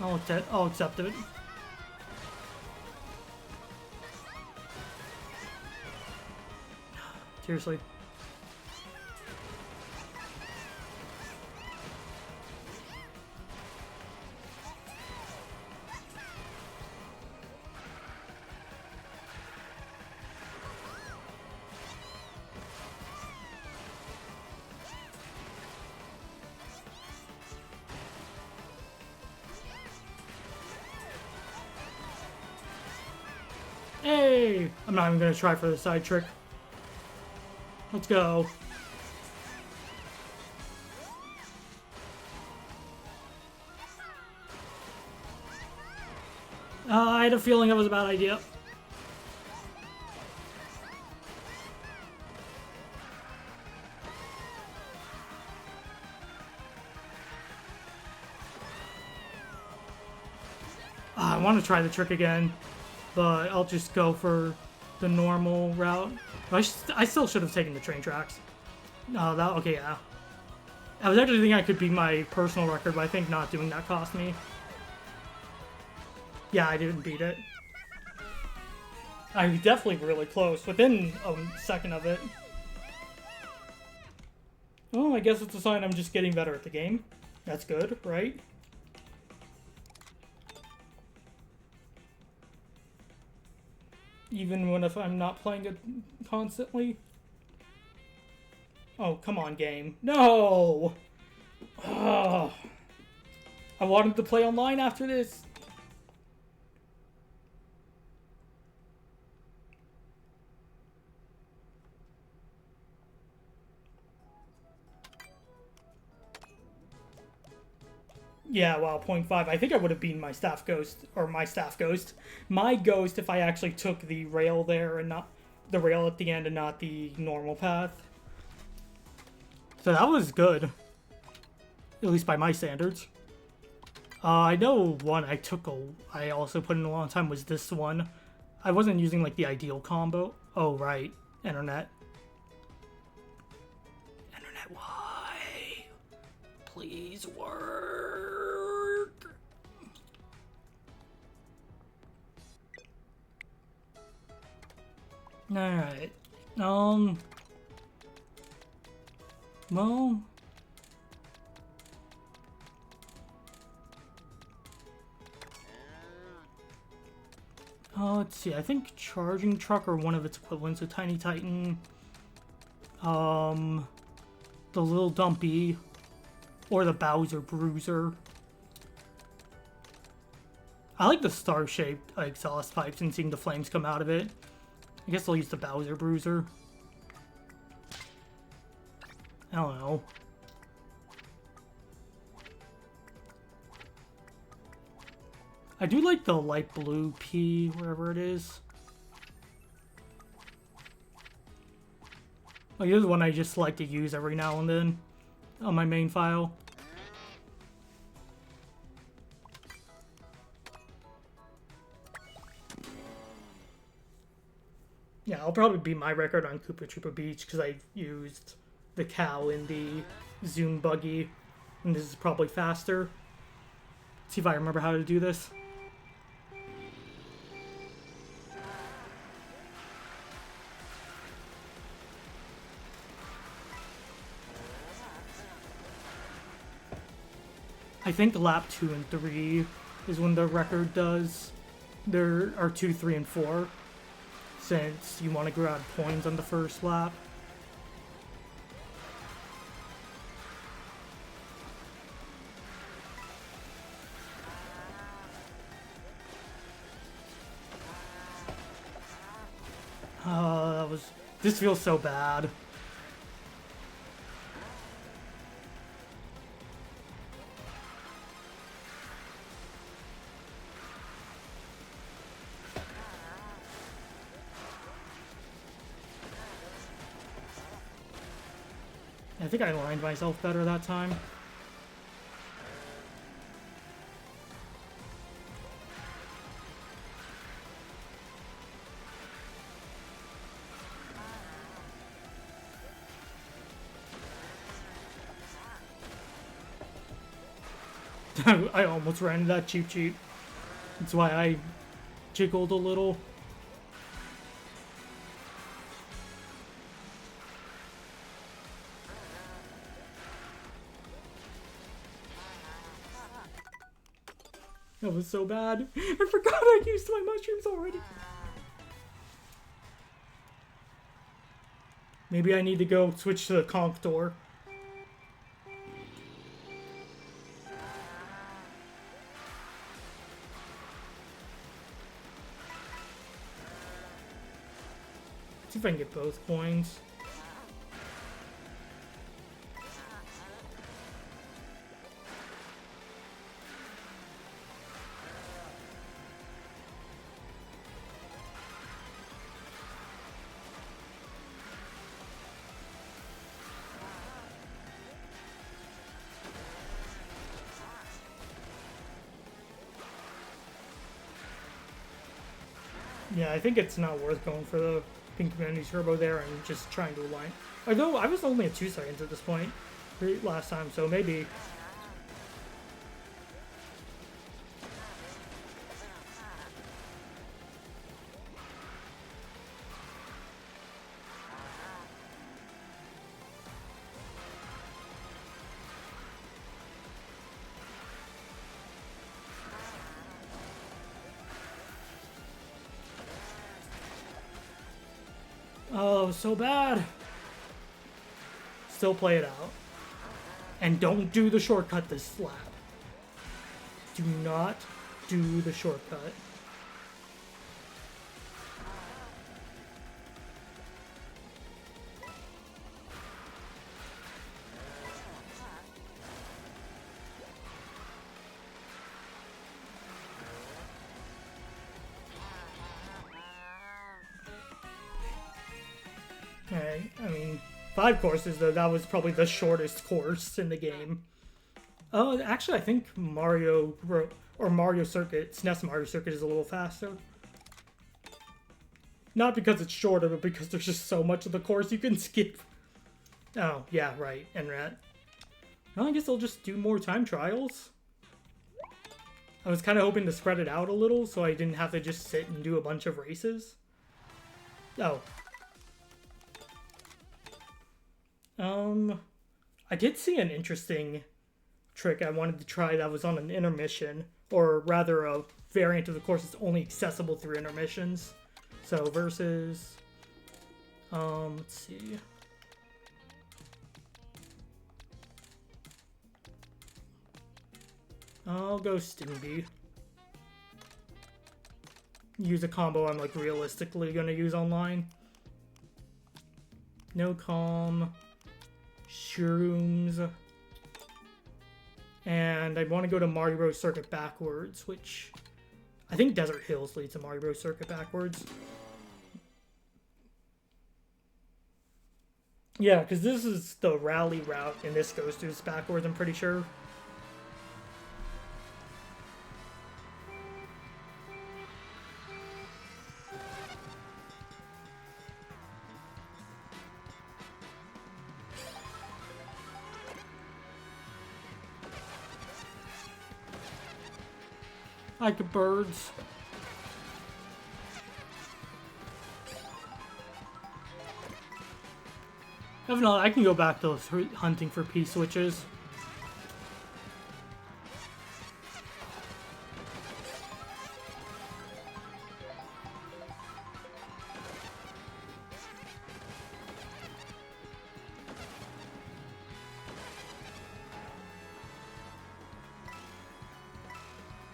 I'll accept it. Seriously. Hey! I'm not even gonna try for the side trick. Let's go. I had a feeling that was a bad idea. I want to try the trick again, but I'll just go for the normal route. I still should have taken the train tracks. Okay, yeah. I was actually thinking I could beat my personal record, but I think not doing that cost me. Yeah, I didn't beat it. I was definitely really close, within a second of it. Oh, I guess it's a sign I'm just getting better at the game. That's good, right? even when if I'm not playing it constantly. Oh, come on, game. No! Oh, I wanted to play online after this. Yeah, wow, 0.5. I think I would have beaten my staff ghost, or my ghost if I actually took the rail there and not the rail at the end and not the normal path. So that was good, at least by my standards. I know one I also put in a long time was this one. I wasn't using like the ideal combo. Oh, right. Internet. Internet, why? Please work. Alright. Well, let's see. I think Charging Truck or one of its equivalents, a Tiny Titan, the Little Dumpy, or the Bowser Bruiser. I like the star-shaped exhaust pipes and seeing the flames come out of it. I guess I'll use the Bowser Bruiser. I don't know. I do like the light blue P, wherever it is. Like, this is one I just like to use every now and then on my main file. Yeah, I'll probably beat my record on Koopa Troopa Beach because I used the cow in the Zoom buggy, and this is probably faster. Let's see if I remember how to do this. I think lap 2 and 3 is when the record does. There are 2, 3, and 4, since you want to grab points on the first lap. This feels so bad. I think I aligned myself better that time. I almost ran into that Cheep Cheep. That's why I jiggled a little. That was so bad. I forgot I used my mushrooms already. Maybe I need to go switch to the conch door. See if I can get both coins. Yeah, I think it's not worth going for the Pink Community Turbo there and just trying to align. Although I was only at 2 seconds at this point last time, so maybe. Oh, so bad. Still play it out. And don't do the shortcut this lap. Do not do the shortcut. Okay, I mean, 5 courses though, that was probably the shortest course in the game. Oh, actually I think Mario Circuit, SNES Mario Circuit is a little faster. Not because it's shorter, but because there's just so much of the course you can skip. Oh, yeah, right, NRAT. Well, I guess I'll just do more time trials. I was kind of hoping to spread it out a little so I didn't have to just sit and do a bunch of races. Oh. I did see an interesting trick I wanted to try that was on an intermission, or rather a variant of the course that's only accessible through intermissions. So versus, let's see. I'll go Stimby. Use a combo I'm like realistically gonna use online. No calm. Shrooms. And I want to go to Mario Bros. Circuit backwards, which I think Desert Hills leads to Mario Bros. Circuit backwards. Yeah, because this is the rally route, and this goes to its backwards, I'm pretty sure. Like birds. If not, I can go back to hunting for P-switches.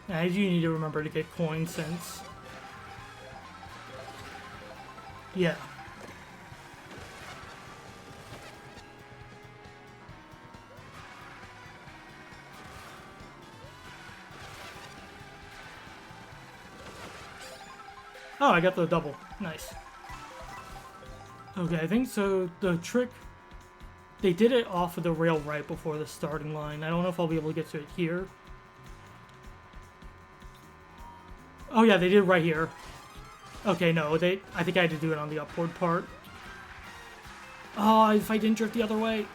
I do need to remember to get coins since... Yeah. Oh, I got the double. Nice. Okay, I think so. The trick... They did it off of the rail right before the starting line. I don't know if I'll be able to get to it here. Oh yeah, they did it right here. Okay, no, I think I had to do it on the upward part. Oh, if I didn't drift the other way.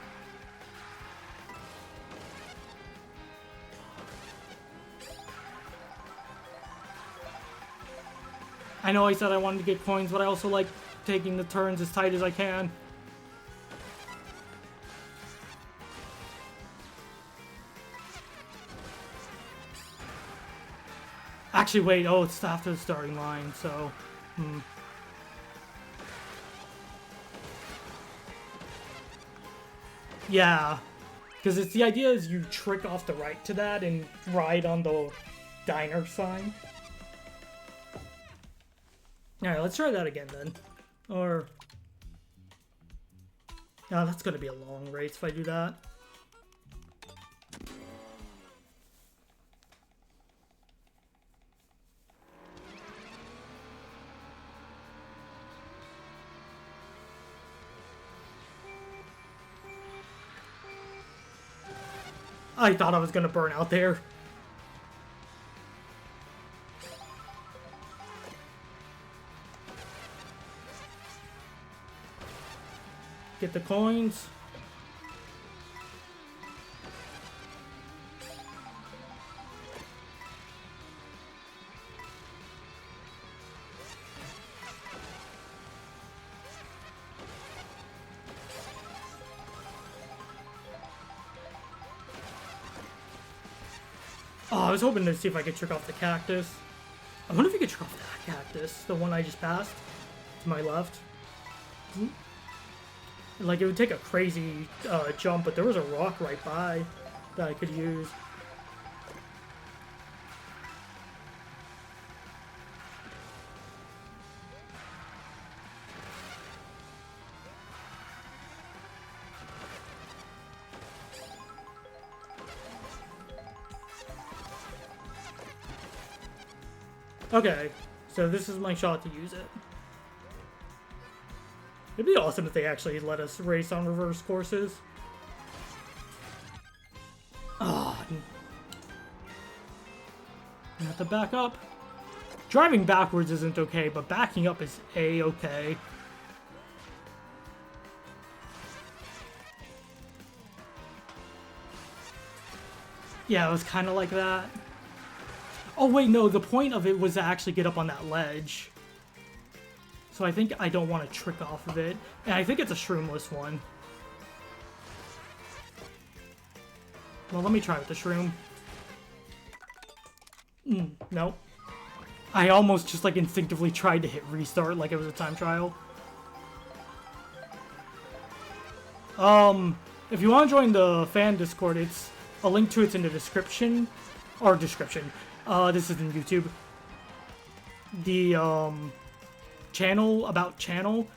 I know I said I wanted to get coins, but I also like taking the turns as tight as I can. Actually, wait, oh, it's after the starting line, so... Yeah, because it's the idea is you trick off the right to that and ride on the diner sign. Alright, let's try that again then. Or... No, that's gonna be a long race if I do that. I thought I was gonna burn out there. Get the coins. Oh, I was hoping to see if I could trick off the cactus. I wonder if you could trick off that cactus, the one I just passed to my left. Like, it would take a crazy jump, but there was a rock right by that I could use. Okay, so this is my shot to use it. It'd be awesome if they actually let us race on reverse courses. Ah, I have to back up. Driving backwards isn't okay, but backing up is A-okay. Yeah, it was kind of like that. Oh, wait, no, the point of it was to actually get up on that ledge. So I think I don't want to trick off of it. And I think it's a shroomless one. Well, let me try with the shroom. Nope. I almost just, like, instinctively tried to hit restart like it was a time trial. If you want to join the fan Discord, it's a link to it's in the description. Or description. This is in YouTube. The, channel, about channel.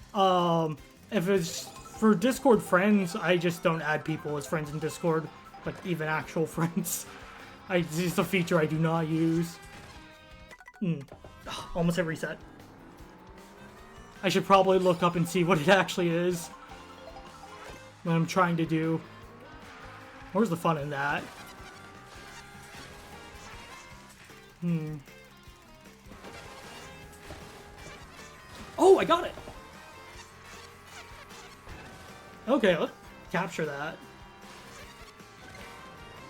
If it's for Discord friends, I just don't add people as friends in Discord. Like, even actual friends. It's just a feature I do not use. Almost hit reset. I should probably look up and see what it actually is. What I'm trying to do. Where's the fun in that? Oh, I got it! Okay, let's capture that.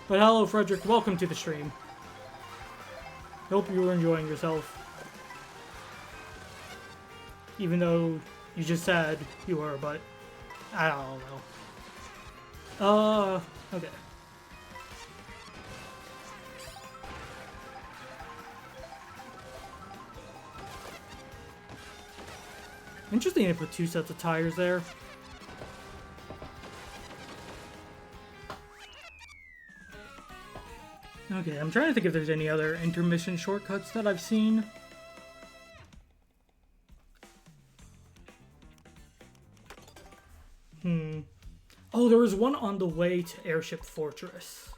But hello, Frederick. Welcome to the stream. Hope you were enjoying yourself. Even though you just said you were, but I don't know. Okay. Interesting they put two sets of tires there. Okay, I'm trying to think if there's any other intermission shortcuts that I've seen. Oh, there was one on the way to Airship Fortress.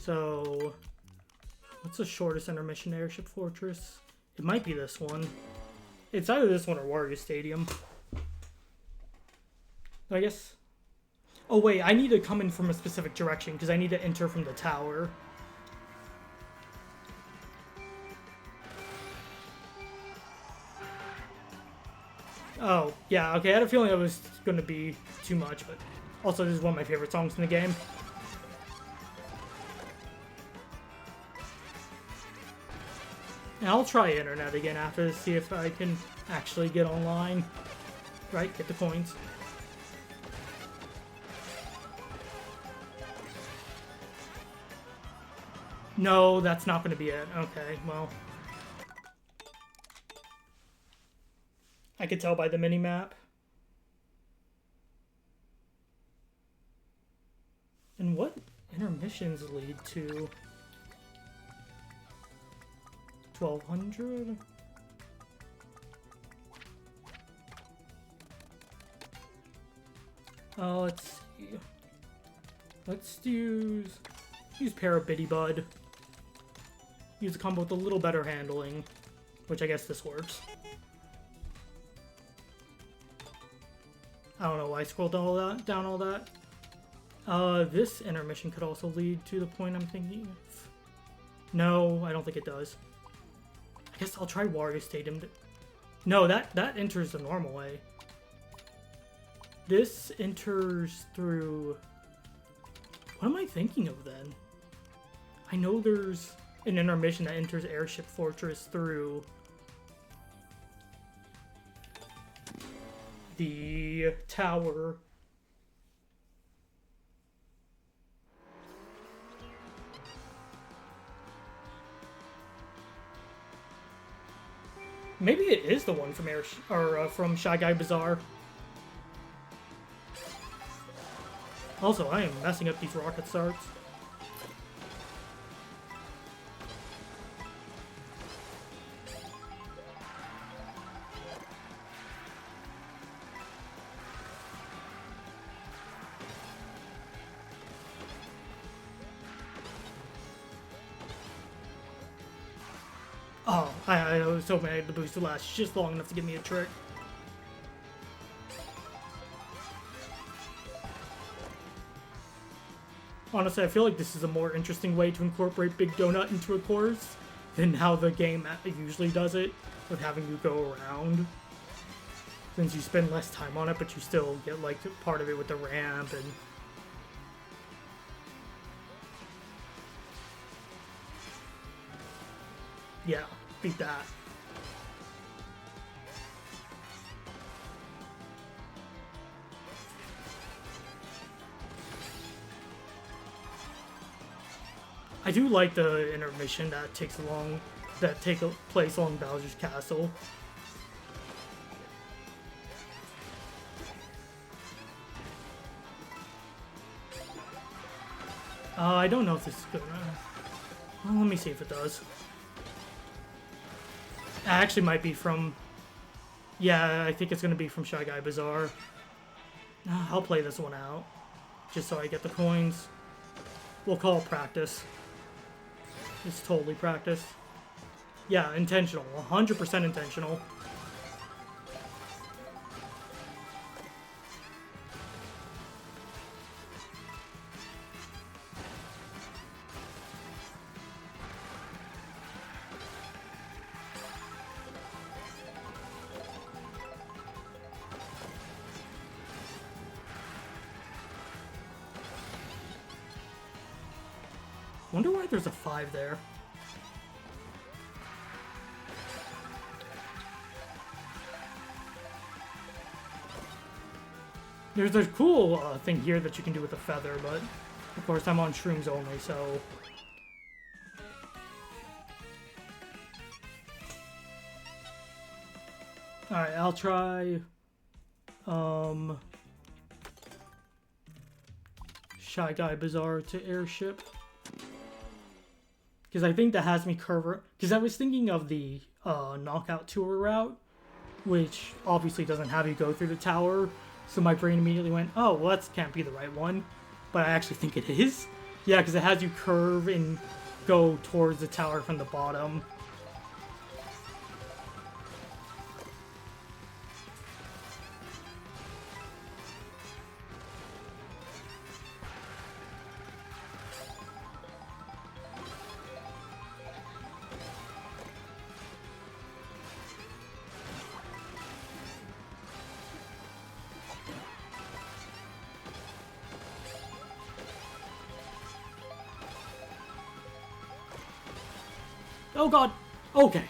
So, what's the shortest intermission to Airship Fortress? It might be this one. It's either this one or Wario Stadium. I guess. Oh wait, I need to come in from a specific direction because I need to enter from the tower. Oh, yeah, okay, I had a feeling it was going to be too much, but also this is one of my favorite songs in the game. And I'll try internet again after to see if I can actually get online. Right, get the coins. No, that's not going to be it. Okay, well. I could tell by the mini-map. And what intermissions lead to? 1200? Let's see. Let's use Parabitty Bud. Use a combo with a little better handling, which I guess this works. I don't know why I scrolled down all that. This intermission could also lead to the point I'm thinking of. No, I don't think it does. I guess I'll try Wario Stadium. No, that enters the normal way. This enters through... What am I thinking of then? I know there's an intermission that enters Airship Fortress through the tower. Maybe it is the one from from Shy Guy Bazaar. Also, I am messing up these rocket starts. Oh, I was so mad the boost to last just long enough to give me a trick. Honestly, I feel like this is a more interesting way to incorporate Big Donut into a course than how the game usually does it, with having you go around. Since you spend less time on it, but you still get like part of it with the ramp and... Yeah, beat that. I do like the intermission that take place along Bowser's Castle. I don't know if this is gonna... Well, let me see if it does. It actually might be from... Yeah, I think it's gonna be from Shy Guy Bazaar. I'll play this one out, just so I get the coins. We'll call it practice. It's totally practice. Yeah, intentional. 100% intentional. Wonder why there's a 5 there. There's a cool thing here that you can do with a feather, but of course I'm on shrooms only, so... Alright, I'll try... Shy Guy Bazaar to Airship. Because I think that has me curve... Because I was thinking of the Knockout Tour route, which obviously doesn't have you go through the tower, so my brain immediately went, oh, well, that can't be the right one. But I actually think it is. Yeah, because it has you curve and go towards the tower from the bottom. Oh god! Okay,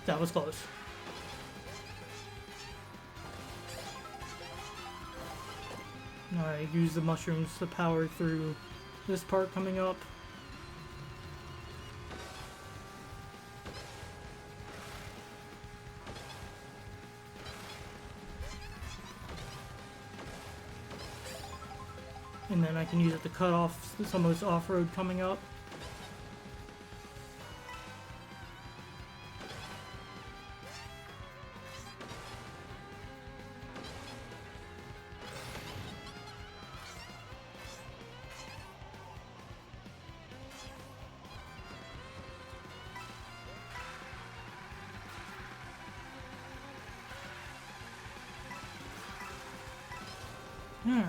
that was close. Alright, use the mushrooms to power through this part coming up. And then I can use it to cut off some of this off-road coming up. Alright.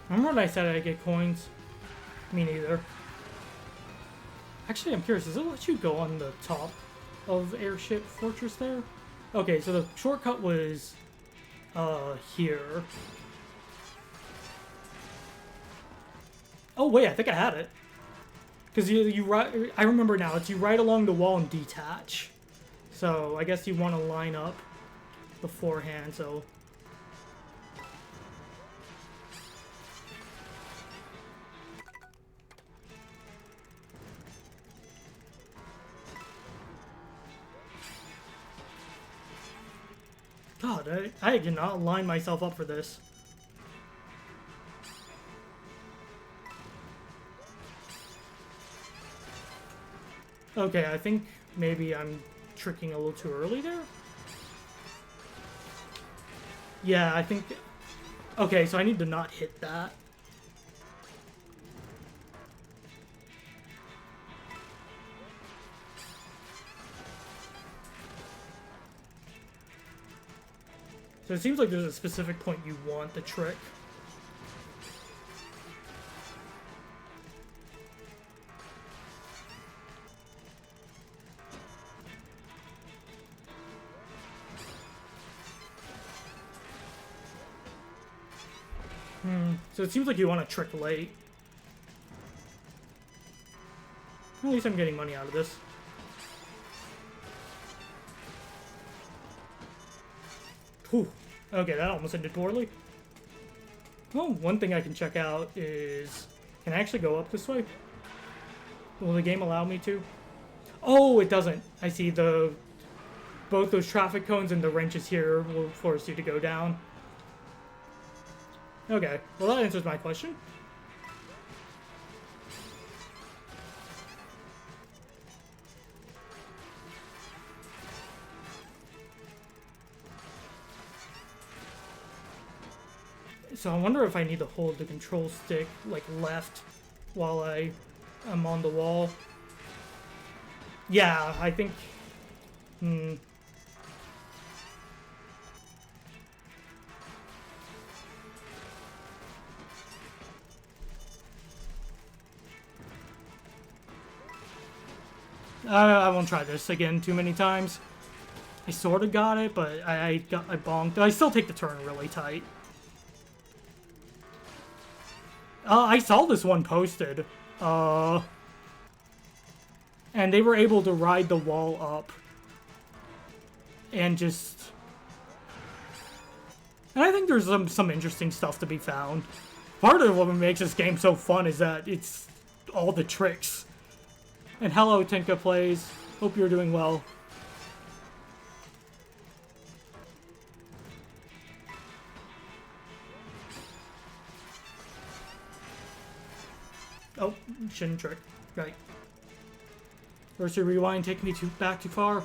Remember when I said I'd get coins? Me neither. Actually, I'm curious, does it let you go on the top of Airship Fortress there? Okay, so the shortcut was here. Oh wait, I think I had it. Because I remember now, it's you ride along the wall and detach. So I guess you want to line up beforehand, so... God, I did not line myself up for this. Okay, I think maybe I'm tricking a little too early there. Yeah, I think... Okay, so I need to not hit that. So it seems like there's a specific point you want the trick. So it seems like you want to trick late. At least I'm getting money out of this. Whew. Okay, that almost ended poorly. Well, one thing I can check out is... Can I actually go up this way? Will the game allow me to? Oh, it doesn't. I see both those traffic cones and the wrenches here will force you to go down. Okay, well that answers my question. So I wonder if I need to hold the control stick, like, left while I'm on the wall. Yeah, I think... I won't try this again too many times. I sort of got it, but I bonked. I still take the turn really tight. I saw this one posted. And they were able to ride the wall up. And just... And I think there's some interesting stuff to be found. Part of what makes this game so fun is that it's all the tricks. And hello, Tinka Plays. Hope you're doing well. Oh, shouldn't trick. Right. First your rewind, take me back too far.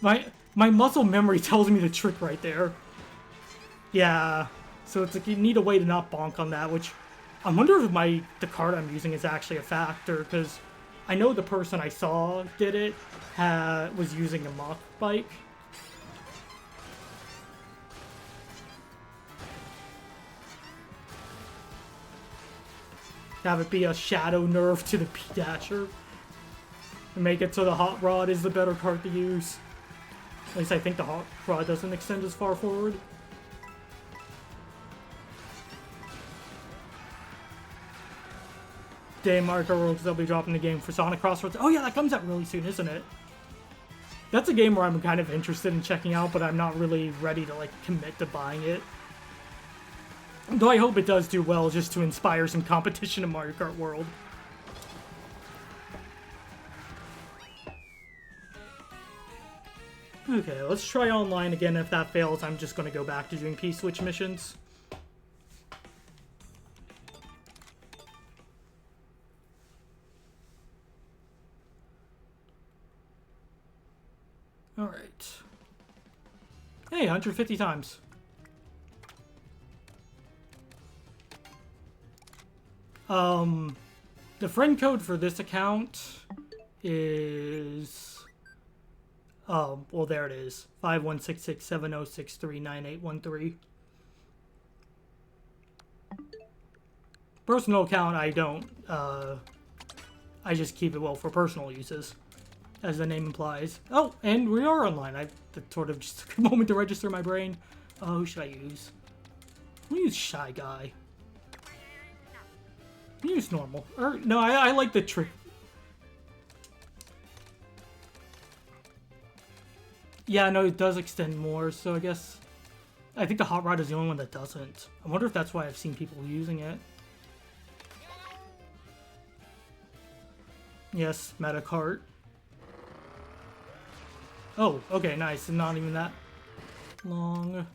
My muscle memory tells me the trick right there. Yeah. So it's like you need a way to not bonk on that, which I wonder if the card I'm using is actually a factor, because I know the person I saw did it was using a mock bike. Have it be a shadow nerf to the P-Dasher. And make it so the Hot Rod is the better card to use. At least I think the Hot Rod doesn't extend as far forward. Day Marker Worlds, they'll be dropping the game for Sonic Crossroads. Oh yeah, that comes out really soon, isn't it? That's a game where I'm kind of interested in checking out, but I'm not really ready to, like, commit to buying it. Though I hope it does do well just to inspire some competition in Mario Kart World. Okay, let's try online again. If that fails, I'm just going to go back to doing P-Switch missions. Alright. Hey, 150 times. The friend code for this account is... well, there it is. 516670639813. Personal account, I don't. I just keep it, well, for personal uses, as the name implies. Oh, and we are online. That sort of just took a moment to register my brain. Oh, who should I use? I'm gonna use Shy Guy. Use normal. Or, no, I like the trick. Yeah, no, it does extend more, so I guess... I think the Hot Rod is the only one that doesn't. I wonder if that's why I've seen people using it. Yes, Meta Kart. Oh, okay, nice. Not even that long.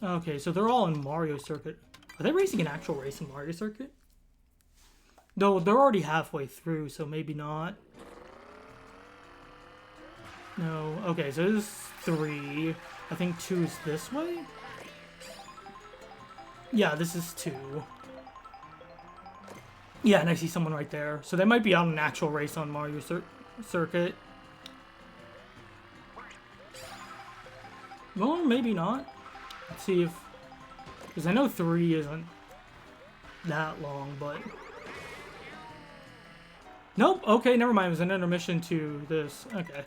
Okay, so they're all in Mario Circuit. Are they racing an actual race in Mario Circuit? No, they're already halfway through, so maybe not. No, okay, so this is 3. I think 2 is this way? Yeah, this is 2. Yeah, and I see someone right there. So they might be on an actual race on Mario Circuit. Well, maybe not. Let's see if... Because I know 3 isn't that long, but... Nope, okay, never mind. It was an intermission to this. Okay.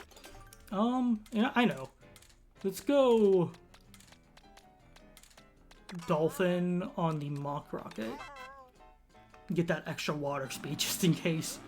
Yeah, I know. Let's go... Dolphin on the Mock Rocket. Get that extra water speed just in case.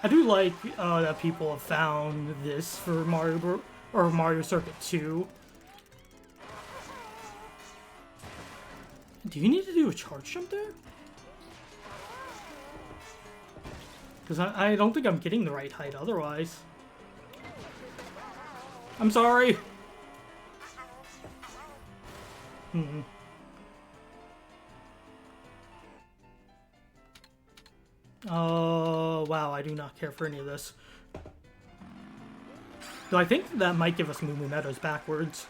I do like that people have found this for Mario Circuit 2. Do you need to do a charge jump there? Because I don't think I'm getting the right height otherwise. I'm sorry. Oh, wow, I do not care for any of this. Though I think that might give us Moo Moo Meadows backwards.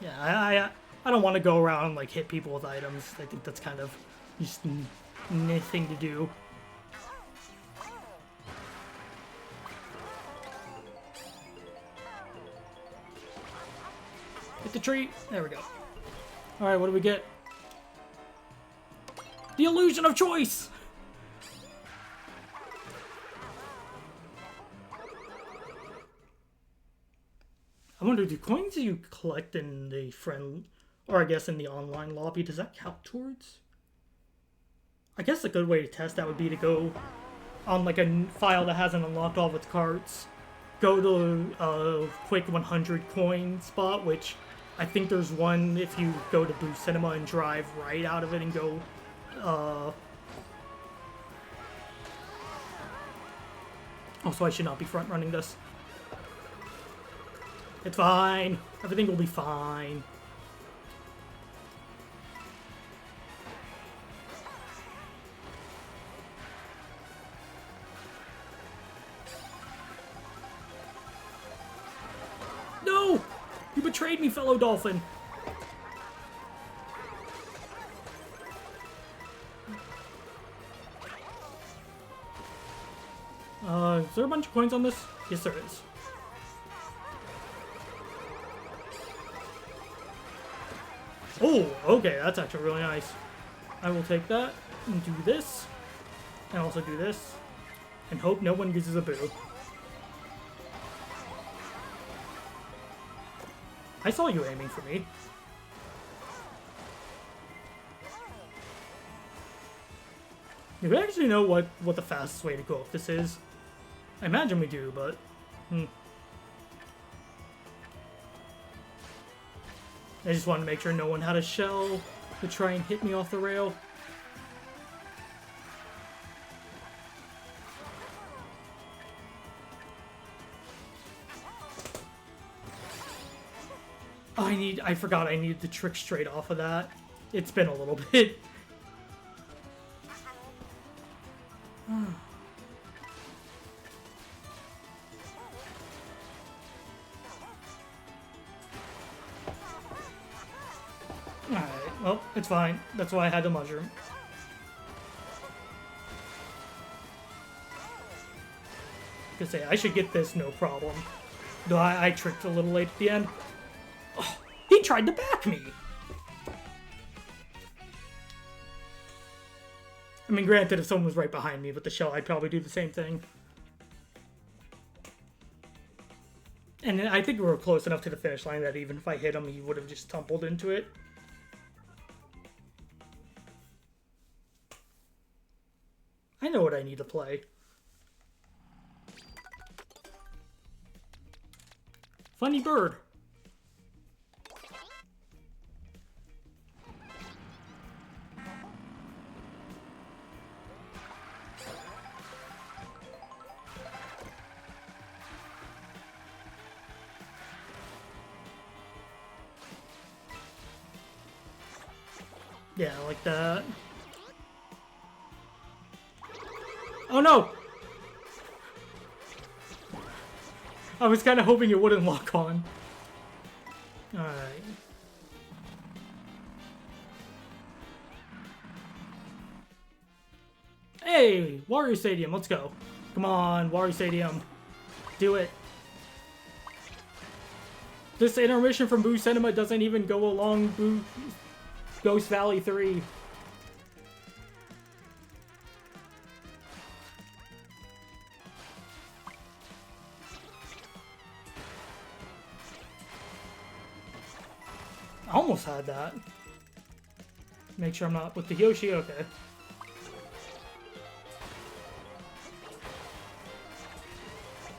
Yeah, I don't want to go around and, like, hit people with items. I think that's kind of just a thing to do. Hit the tree. There we go. Alright, what do we get? The illusion of choice! I wonder, do coins you collect in the friend, or I guess in the online lobby, does that count towards? I guess a good way to test that would be to go on like a file that hasn't unlocked all of its carts, go to a quick 100 coin spot, which I think there's one if you go to Boo Cinema and drive right out of it and go, Also, I should not be front running this. It's fine. Everything will be fine. No! You betrayed me, fellow dolphin. Is there a bunch of coins on this? Yes, there is. Oh, okay, that's actually really nice. I will take that and do this, and also do this, and hope no one uses a boo. I saw you aiming for me. Do we actually know what the fastest way to go up this is? I imagine we do, but... I just wanted to make sure no one had a shell to try and hit me off the rail. Oh, I forgot I needed the trick straight off of that. It's been a little bit. Alright, well, it's fine. That's why I had the mushroom. I could say, I should get this, no problem. Though I tricked a little late at the end. Oh, he tried to back me! I mean, granted, if someone was right behind me with the shell, I'd probably do the same thing. And I think we were close enough to the finish line that even if I hit him, he would have just tumbled into it. I know what I need to play. Funny bird. Yeah, like that. Oh no! I was kind of hoping it wouldn't lock on. Alright. Hey! Wario Stadium, let's go. Come on, Wario Stadium. Do it. This intermission from Boo Cinema doesn't even go along Boo Ghost Valley 3. I almost had that. Make sure I'm not with the Yoshi, okay.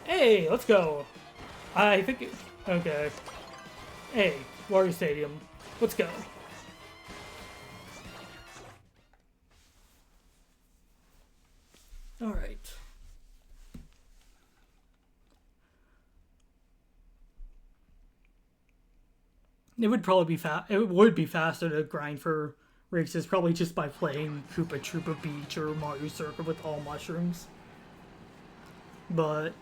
Hey, let's go. I think, okay. Hey, Wario Stadium, let's go. All right. It would probably be It would be faster to grind for races, probably just by playing Koopa Troopa Beach or Mario Circuit with all mushrooms. But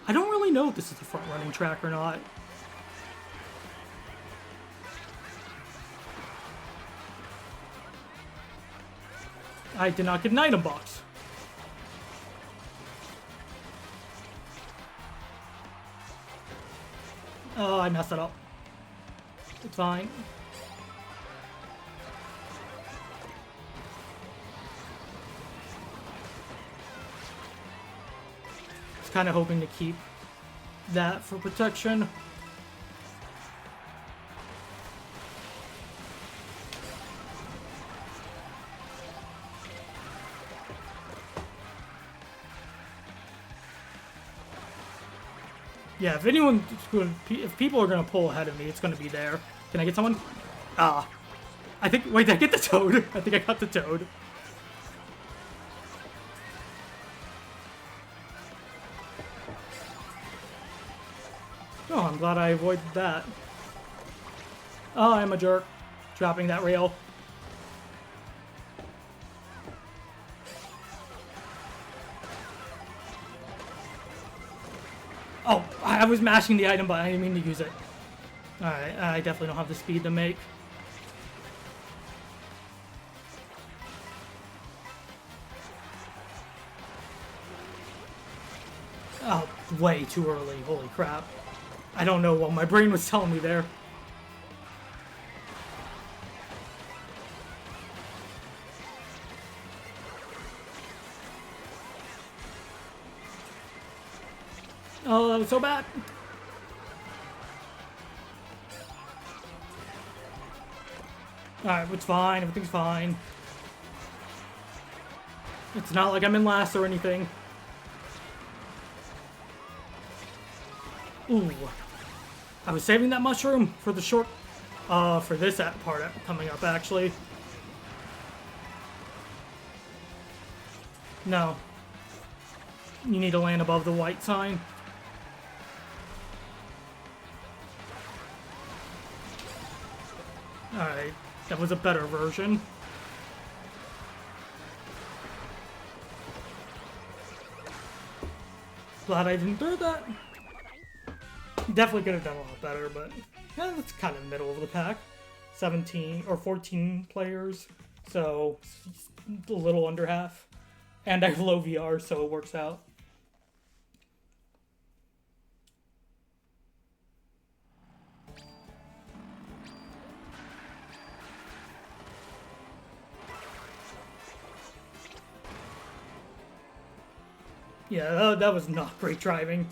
I don't really know if this is a front-running track or not. I did not get an item box. Oh, I messed it up. It's fine. Just kind of hoping to keep that for protection. Yeah, if people are gonna pull ahead of me, it's gonna be there. Can I get someone? Ah. Wait, did I get the Toad? I think I got the Toad. Oh, I'm glad I avoided that. Oh, I'm a jerk. Dropping that rail. Oh, I was mashing the item button. I didn't mean to use it. Alright, I definitely don't have the speed to make. Oh, way too early. Holy crap. I don't know what my brain was telling me there. Oh, that was so bad. Alright, it's fine. Everything's fine. It's not like I'm in last or anything. Ooh. I was saving that mushroom for the short... for this part coming up, actually. No. You need to land above the white sign. Alright, that was a better version. Glad I didn't do that. Definitely could have done a lot better, but yeah, that's kind of middle of the pack. 17 or 14 players, so a little under half. And I have low VR, so it works out. Yeah, that was not great driving.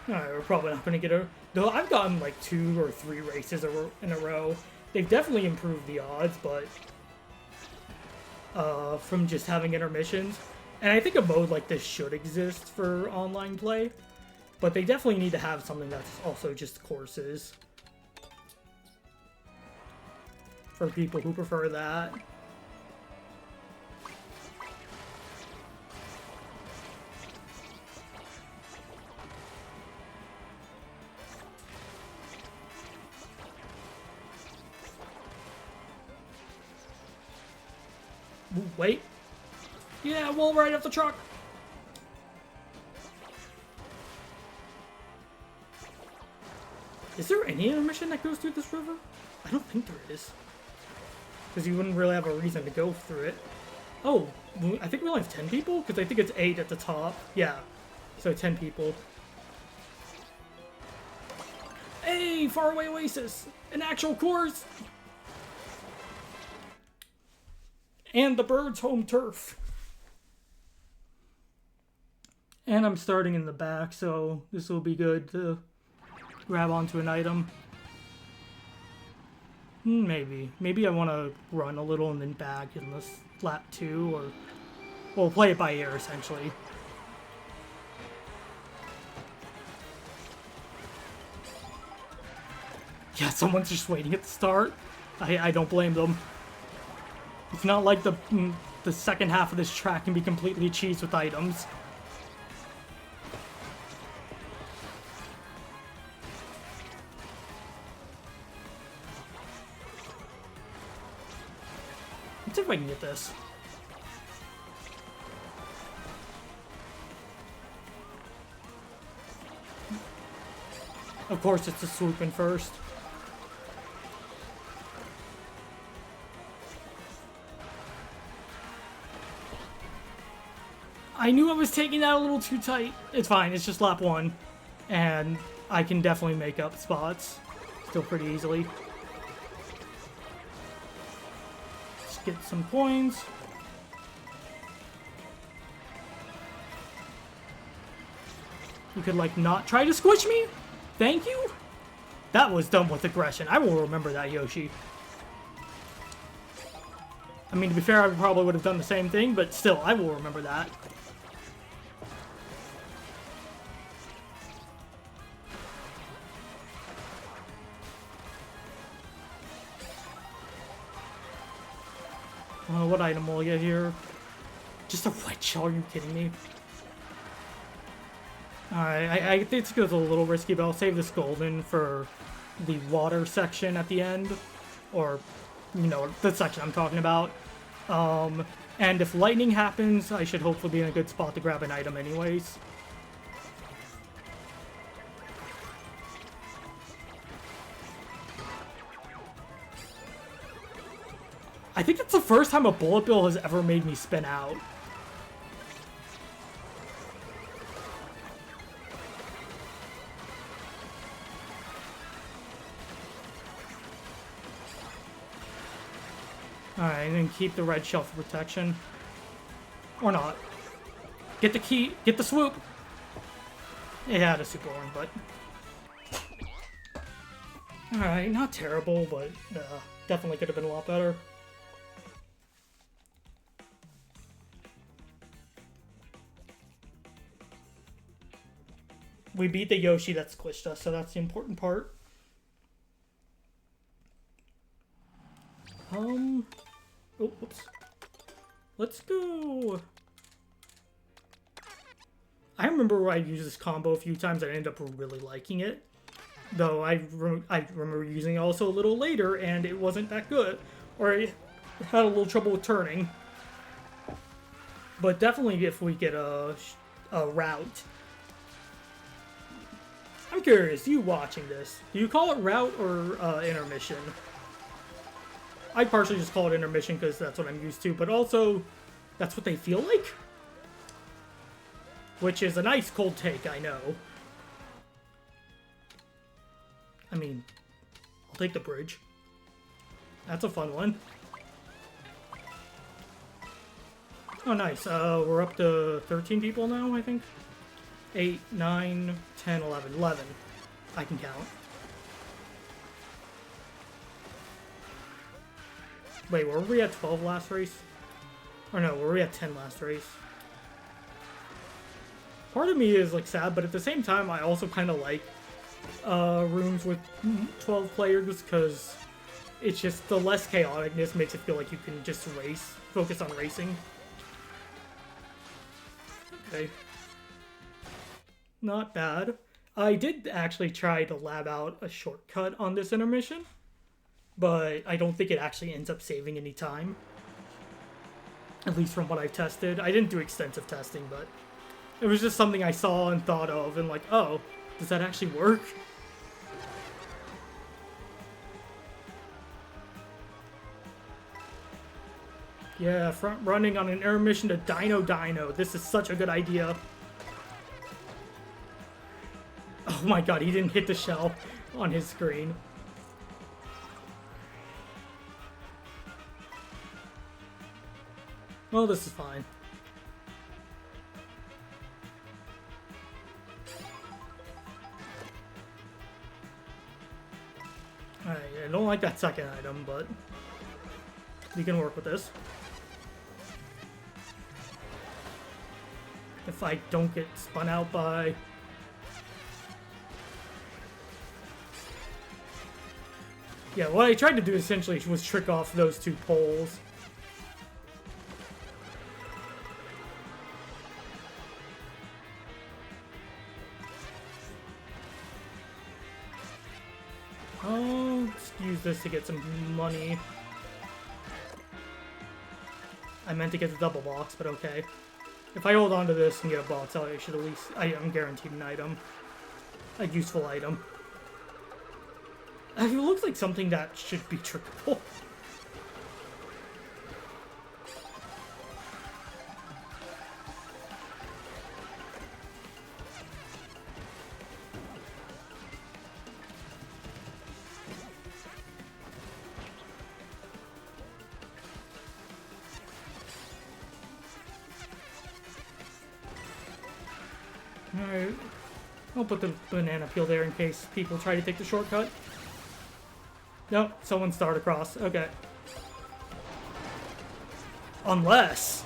Alright, we're probably not going to get a... Though I've gotten like 2 or 3 races in a row. They've definitely improved the odds, but... from just having intermissions. And I think a mode like this should exist for online play. But they definitely need to have something that's also just courses. For people who prefer that. Wait. Yeah, we'll ride off the truck. Is there any intermission that goes through this river? I don't think there is. Because you wouldn't really have a reason to go through it. Oh, I think we only have 10 people? Because I think it's 8 at the top. Yeah, so 10 people. Hey, Faraway Oasis! An actual course! And the Birds' home turf. And I'm starting in the back, so this will be good to grab onto an item. Maybe. Maybe I want to run a little and then back in this lap 2, or... We'll play it by ear, essentially. Yeah, someone's just waiting at the start. I don't blame them. It's not like the second half of this track can be completely cheesed with items. Let's see if I can get this. Of course, it's a swooping first. I knew I was taking that a little too tight. It's fine, it's just lap 1. And I can definitely make up spots. Still pretty easily. Let's get some points. You could, like, not try to squish me? Thank you? That was done with aggression. I will remember that, Yoshi. I mean, to be fair, I probably would have done the same thing, but still, I will remember that. What item will I get here? Just a red shell, are you kidding me? Alright, I think this goes a little risky, but I'll save this golden for the water section at the end. Or, you know, the section I'm talking about. And if lightning happens, I should hopefully be in a good spot to grab an item anyways. I think it's the first time a bullet bill has ever made me spin out. Alright, and then keep the red shell for protection. Or not. Get the key, get the swoop! It had a super one, but... Alright, not terrible, but definitely could have been a lot better. We beat the Yoshi that squished us, so that's the important part. Oh, oops. Let's go. I remember I used this combo a few times and I ended up really liking it. Though I remember using it also a little later and it wasn't that good. Or I had a little trouble with turning. But definitely if we get a route. I'm curious, you watching this, do you call it route or intermission? I partially just call it intermission because that's what I'm used to, but also that's what they feel like. Which is a nice cold take, I know. I mean, I'll take the bridge. That's a fun one. Oh, nice. We're up to 13 people now, I think. 8, 9, 10, 11. 11. I can count. Wait, were we at 12 last race? Or no, were we at 10 last race? Part of me is, like, sad, but at the same time, I also kind of like rooms with 12 players, because it's just the less chaoticness makes it feel like you can just race, focus on racing. Okay. Not bad. I did actually try to lab out a shortcut on this intermission, but I don't think it actually ends up saving any time. At least from what I've tested. I didn't do extensive testing, but it was just something I saw and thought of and like, oh, does that actually work? Yeah, front running on an intermission to Dino. This is such a good idea. Oh my god, he didn't hit the shell on his screen. Well, this is fine. Alright, I don't like that second item, but we can work with this. If I don't get spun out by... Yeah, what I tried to do essentially was trick off those two poles. Oh, let's use this to get some money. I meant to get the double box, but okay. If I hold on to this and get a box, I should at least... I'm guaranteed an item. A useful item. It looks like something that should be trickable. Alright. I'll put the banana peel there in case people try to take the shortcut. Nope, someone started across. Okay. Unless...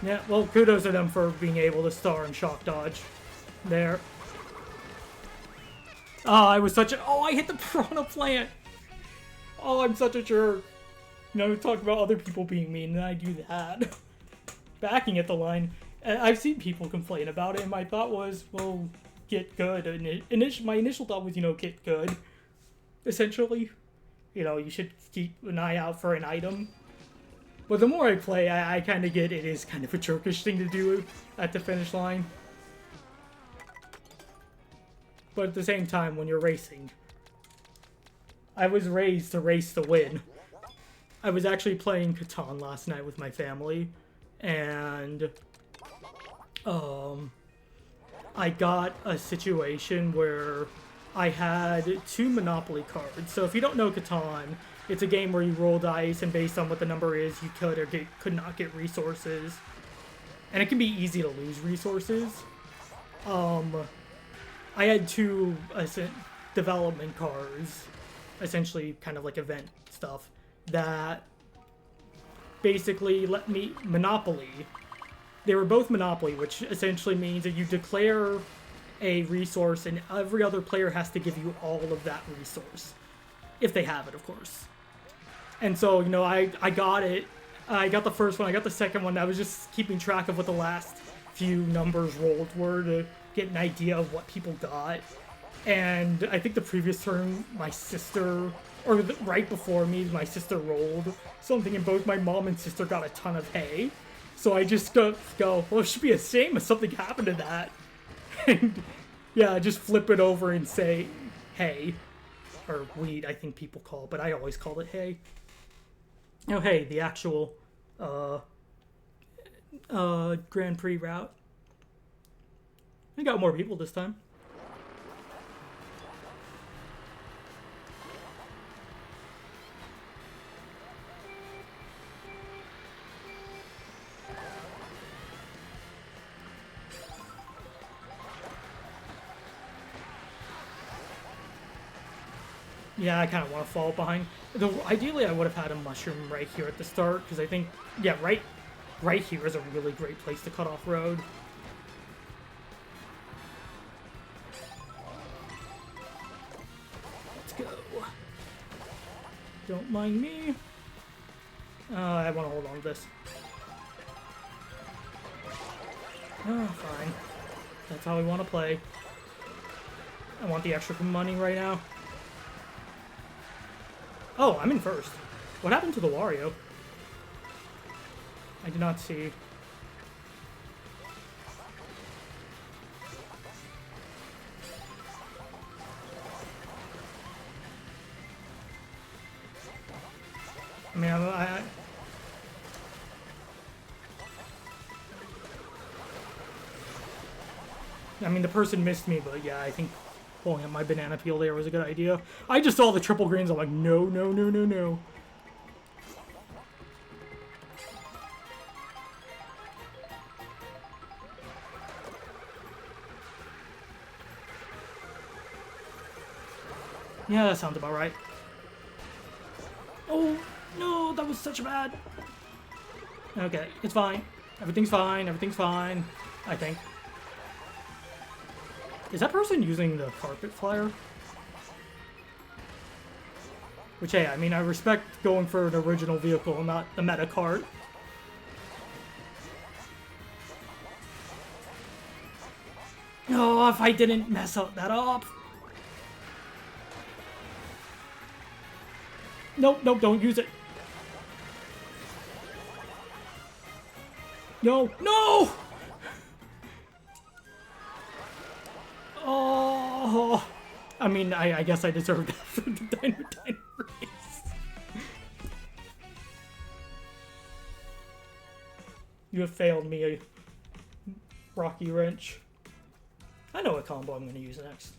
Yeah, well, kudos to them for being able to star and shock dodge. There. Oh, I was such a... Oh, I hit the piranha plant! Oh, I'm such a jerk. You know, talk about other people being mean, and I do that. Backing at the line. I've seen people complain about it, and my thought was, well, get good. And my initial thought was, you know, get good. Essentially. You know, you should keep an eye out for an item. But the more I play, I kind of get it is kind of a jerkish thing to do at the finish line. But at the same time, when you're racing, I was raised to race to win. I was actually playing Kart last night with my family, and I got a situation where I had 2 Monopoly cards. So if you don't know Kart, it's a game where you roll dice, and based on what the number is, you could or could not get resources. And it can be easy to lose resources. I had 2 development cards, essentially kind of like event stuff, that basically let me Monopoly. They were both Monopoly, which essentially means that you declare a resource and every other player has to give you all of that resource. If they have it, of course. And so, you know, I got it. I got the first one, I got the second one. I was just keeping track of what the last few numbers rolled were to get an idea of what people got. And I think the previous turn, my sister... Or right before me, my sister rolled something, and both my mom and sister got a ton of hay. So I just go, well, it should be a shame if something happened to that. And yeah, just flip it over and say hay. Or wheat, I think people call it, but I always call it hay. Oh, hey, the actual Grand Prix route. We got more people this time. Yeah, I kind of want to fall behind. Ideally, I would have had a mushroom right here at the start, because I think, yeah, right here is a really great place to cut off road. Let's go. Don't mind me. I want to hold on to this. Oh, fine. That's how we want to play. I want the extra money right now. Oh, I'm in first. What happened to the Wario? I did not see. I mean, I mean, the person missed me, but yeah, I think pulling up my banana peel there was a good idea. I just saw the triple greens. I'm like, no, no, no, no, no. Yeah, that sounds about right. Oh, no, that was such bad. Okay, it's fine. Everything's fine. Everything's fine. I think. Is that person using the carpet flyer? Which, hey, I mean, I respect going for an original vehicle, not the meta cart. Oh, if I didn't mess up that up. Nope, nope, don't use it. No, no! Oh, I mean, I guess I deserved that for the Dino race. You have failed me, a Rocky Wrench. I know what combo I'm going to use next.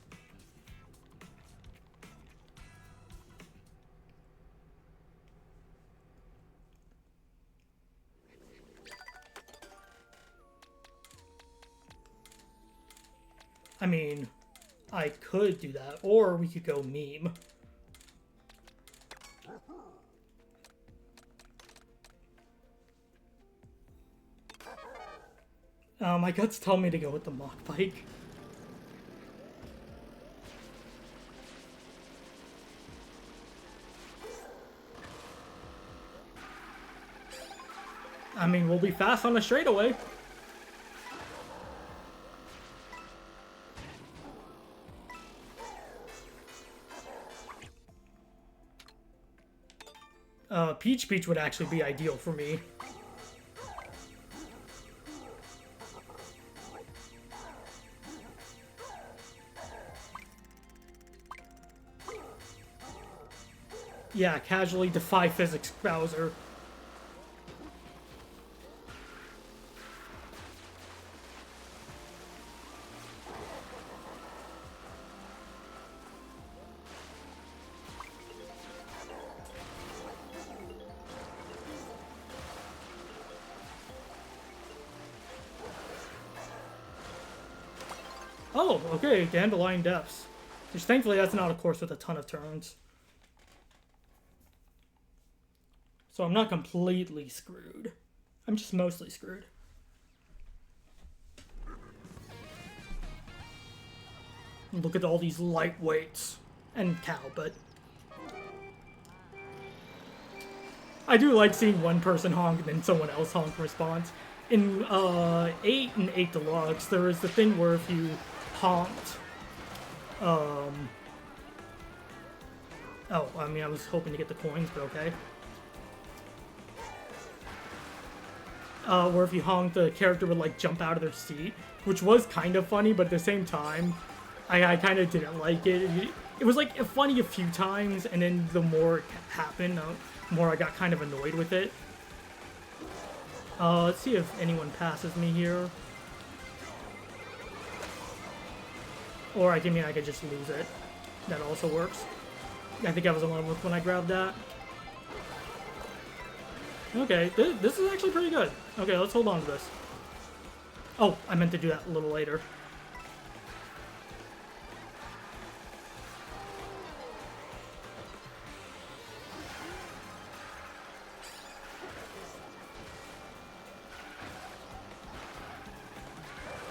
I mean, I could do that, or we could go meme. My guts tell me to go with the mock bike. I mean, we'll be fast on the straightaway. Peach Beach would actually be ideal for me. Yeah, casually defy physics, Bowser. Oh, okay, Dandelion Depths. Which thankfully that's not a course with a ton of turns. So I'm not completely screwed. I'm just mostly screwed. Look at all these lightweights. And cow, but... I do like seeing one person honk and then someone else honk in response. In 8 and 8 Deluxe, there is the thing where if you honked... Oh, I mean, I was hoping to get the coins, but okay. Where if you honked, the character would, like, jump out of their seat, which was kind of funny, but at the same time, I kind of didn't like it. It was, like, funny a few times, and then the more it happened, the more I got kind of annoyed with it. Let's see if anyone passes me here. Or I could just lose it. That also works. I think I was alone with when I grabbed that. Okay, this is actually pretty good. Okay, let's hold on to this. Oh, I meant to do that a little later.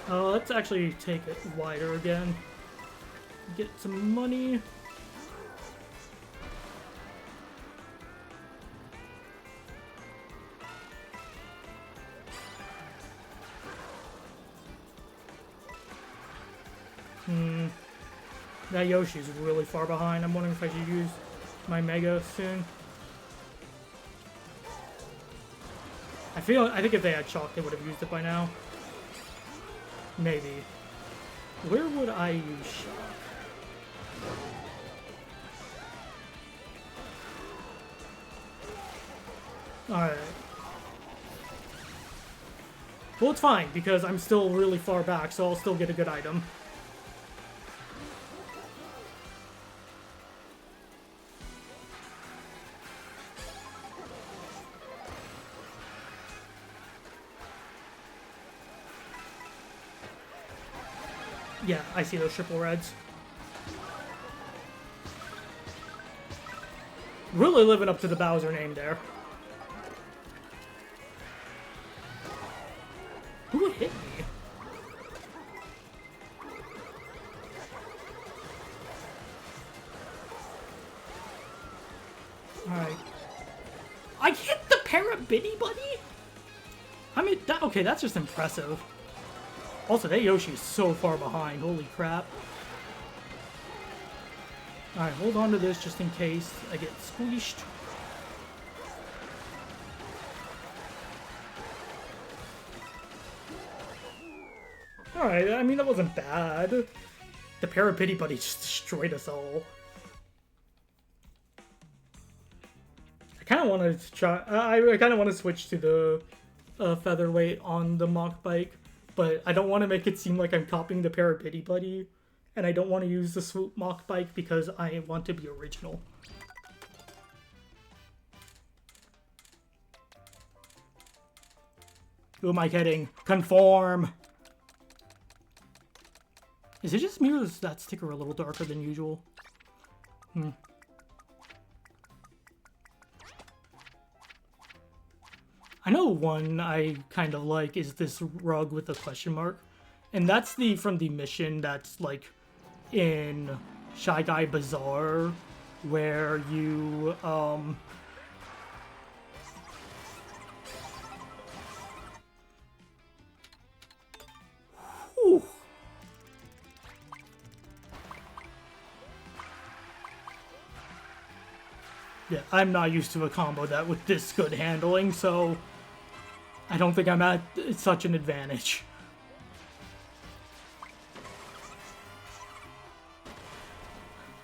Let's actually take it wider again. Get some money. That Yoshi's really far behind. I'm wondering if I should use my Mega soon. I think if they had Chalk, they would have used it by now. Maybe. Where would I use Shock? Alright. Well, it's fine, because I'm still really far back, so I'll still get a good item. Yeah, I see those triple reds. Really living up to the Bowser name there. Who hit me? Alright. I hit the Parabitty Buddy? I mean, okay, that's just impressive. Also, that Yoshi is so far behind. Holy crap. Alright, hold on to this just in case I get squeezed. Alright, I mean, that wasn't bad. The Parapitty Buddy just destroyed us all. I kind of want to try... I kind of want to switch to the featherweight on the Mach Bike. But I don't want to make it seem like I'm copying the Parapitty Buddy. And I don't want to use the Swoop Mach Bike because I want to be original. Who am I kidding? Conform! Is it just me or is that sticker a little darker than usual? I know one I kind of like is this rug with a question mark. And that's from the mission that's like in Shy Guy Bazaar where you whew. Yeah, I'm not used to a combo that with this good handling, so I don't think I'm at such an advantage.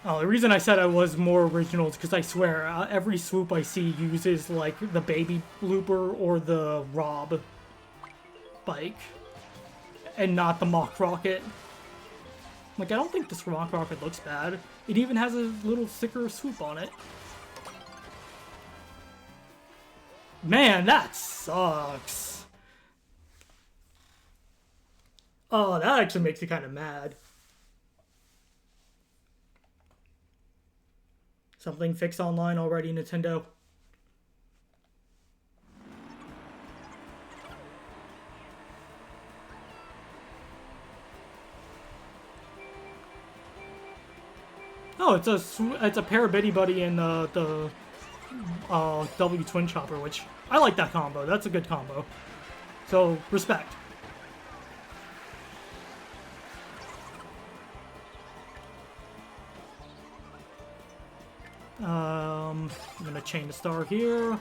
Oh, the reason I said I was more original is because I swear, every swoop I see uses, like, the Baby Blooper or the Rob bike, and not the Mach Rocket. Like, I don't think this Mach Rocket looks bad. It even has a little sticker of swoop on it. Man, that sucks. Oh, that actually makes me kind of mad. Something fixed online already, Nintendo. Oh, it's a Parabitty Buddy and the W Twin Chopper, which I like that combo. That's a good combo. So, respect. I'm gonna chain the star here.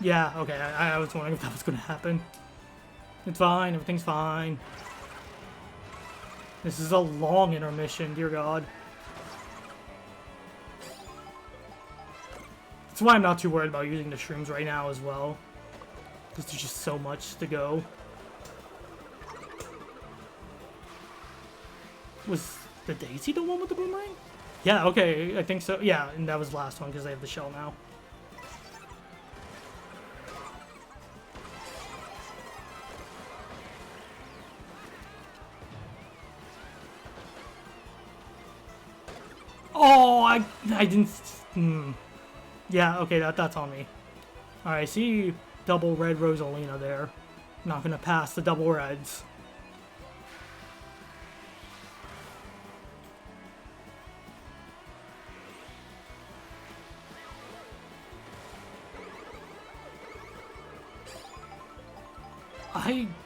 Yeah, okay, I was wondering if that was gonna happen. It's fine, everything's fine. This is a long intermission, dear God. That's why I'm not too worried about using the shrooms right now as well. Because there's just so much to go. Was the Daisy the one with the boomerang? Yeah, okay, I think so. Yeah, and that was the last one because they have the shell now. Oh, I didn't... Yeah, okay, that's on me. Alright, I see double red Rosalina there. Not gonna pass the double reds.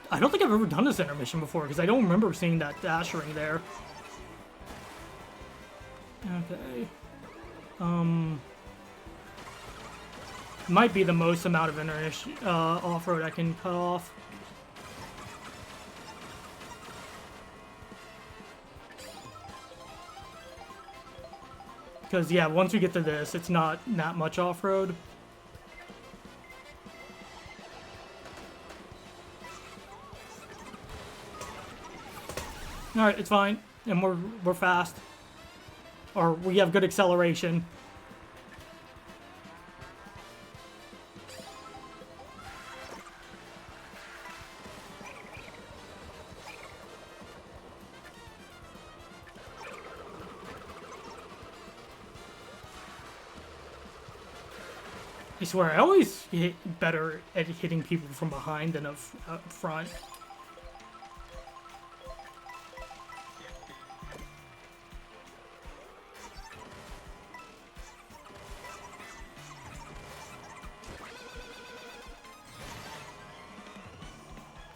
I don't think I've ever done this intermission before, because I don't remember seeing that dash ring there. Okay. Might be the most amount of intermission, off-road I can cut off. Because, yeah, once we get to this, it's not that much off-road. Alright, it's fine. And we're fast. Or we have good acceleration. I swear, I always hit better at hitting people from behind than up front.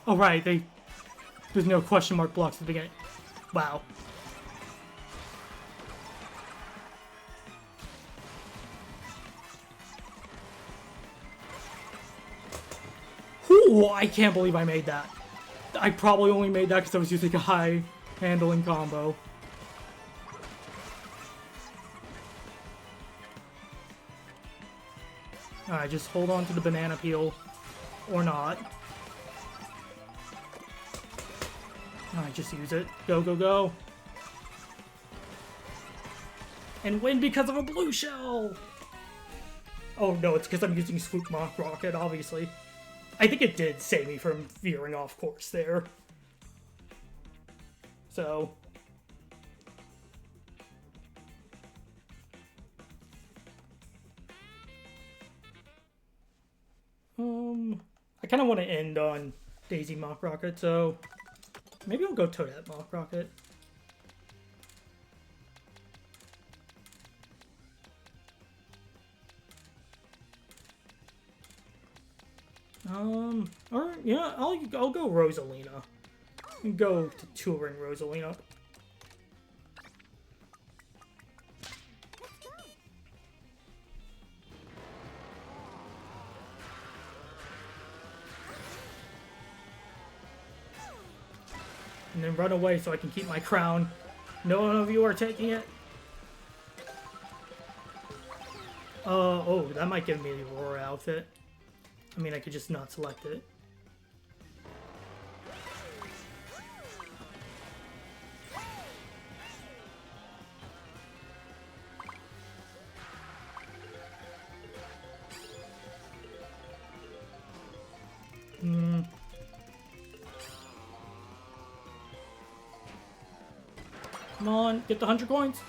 Oh, right, there's no question mark blocks at the beginning. Wow. Ooh, I can't believe I made that. I probably only made that because I was using a high handling combo. Alright, just hold on to the banana peel. Or not. Alright, just use it. Go, go, go. And win because of a blue shell! Oh no, it's because I'm using Swoop Mach Rocket, obviously. I think it did save me from veering off course there. So... I kind of want to end on Daisy Mach Rocket, so... Maybe I'll go Toadette Mach Rocket. Or, yeah, I'll go Rosalina. Go to Touring Rosalina. And then run away so I can keep my crown. None of you are taking it. Oh, that might give me the Aurora outfit. I mean, I could just not select it. Come on, get the 100 coins.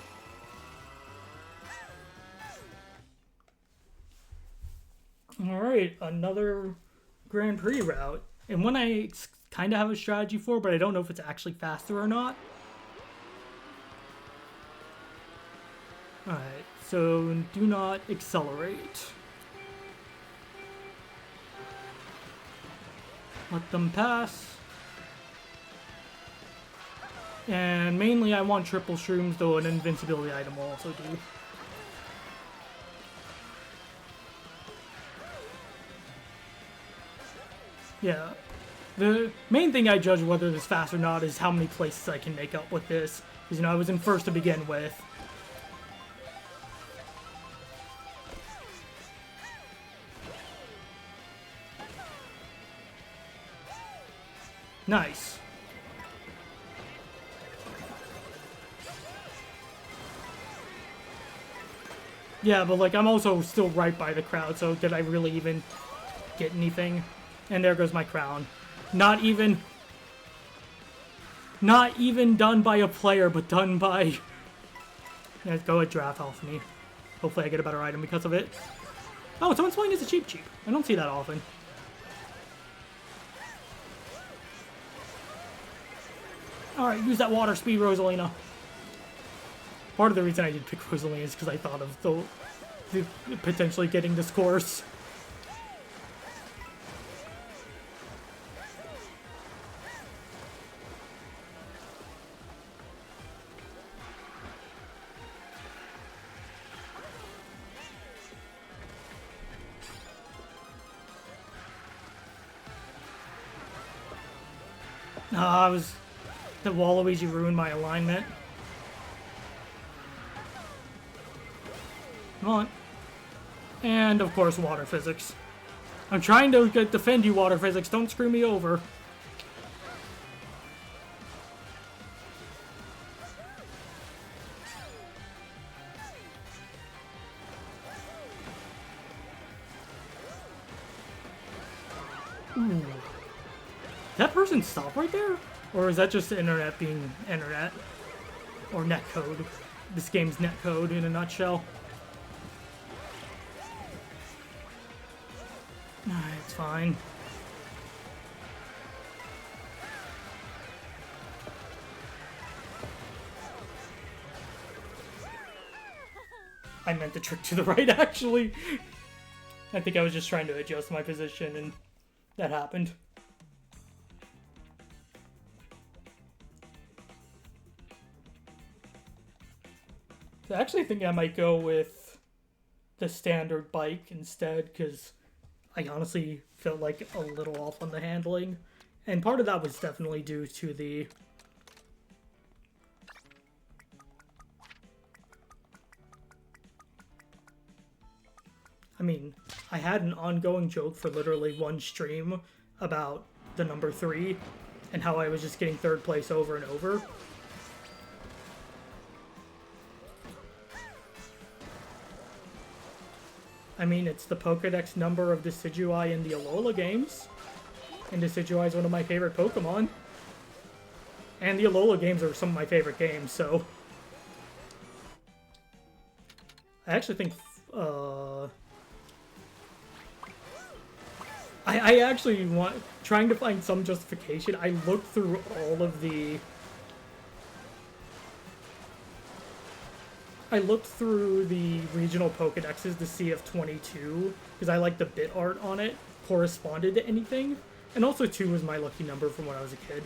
Alright, another Grand Prix route. And one I kind of have a strategy for, but I don't know if it's actually faster or not. Alright, so do not accelerate. Let them pass. And mainly I want triple shrooms, though an invincibility item will also do. Yeah. The main thing I judge whether this fast or not is how many places I can make up with this. Because, you know, I was in first to begin with. Nice. Yeah, but like I'm also still right by the crowd, so did I really even get anything? And there goes my crown. Not even done by a player, but done by... Yeah, go ahead, draft off me. Hopefully I get a better item because of it. Oh, someone's playing as a cheap. I don't see that often. Alright, use that water speed, Rosalina. Part of the reason I did pick Rosalina is because I thought of the potentially getting this course. The Waluigi ruined my alignment. Come on. And, of course, water physics. I'm trying to defend you, water physics. Don't screw me over. Ooh. Did that person stop right there? Or is that just the internet being internet? Or netcode? This game's netcode in a nutshell. It's fine. I meant the trick to the right, actually. I think I was just trying to adjust my position, and that happened. I actually think I might go with the standard bike instead, because I honestly felt like a little off on the handling. And part of that was definitely due to the... I mean, I had an ongoing joke for literally one stream about the number 3 and how I was just getting 3rd place over and over. I mean, it's the Pokedex number of Decidueye in the Alola games. And Decidueye is one of my favorite Pokemon. And the Alola games are some of my favorite games, so... I actually think... I actually want... Trying to find some justification, I looked through all of the... I looked through the regional Pokedexes to see if 22, because I like the bit art on it, corresponded to anything. And also 2 was my lucky number from when I was a kid.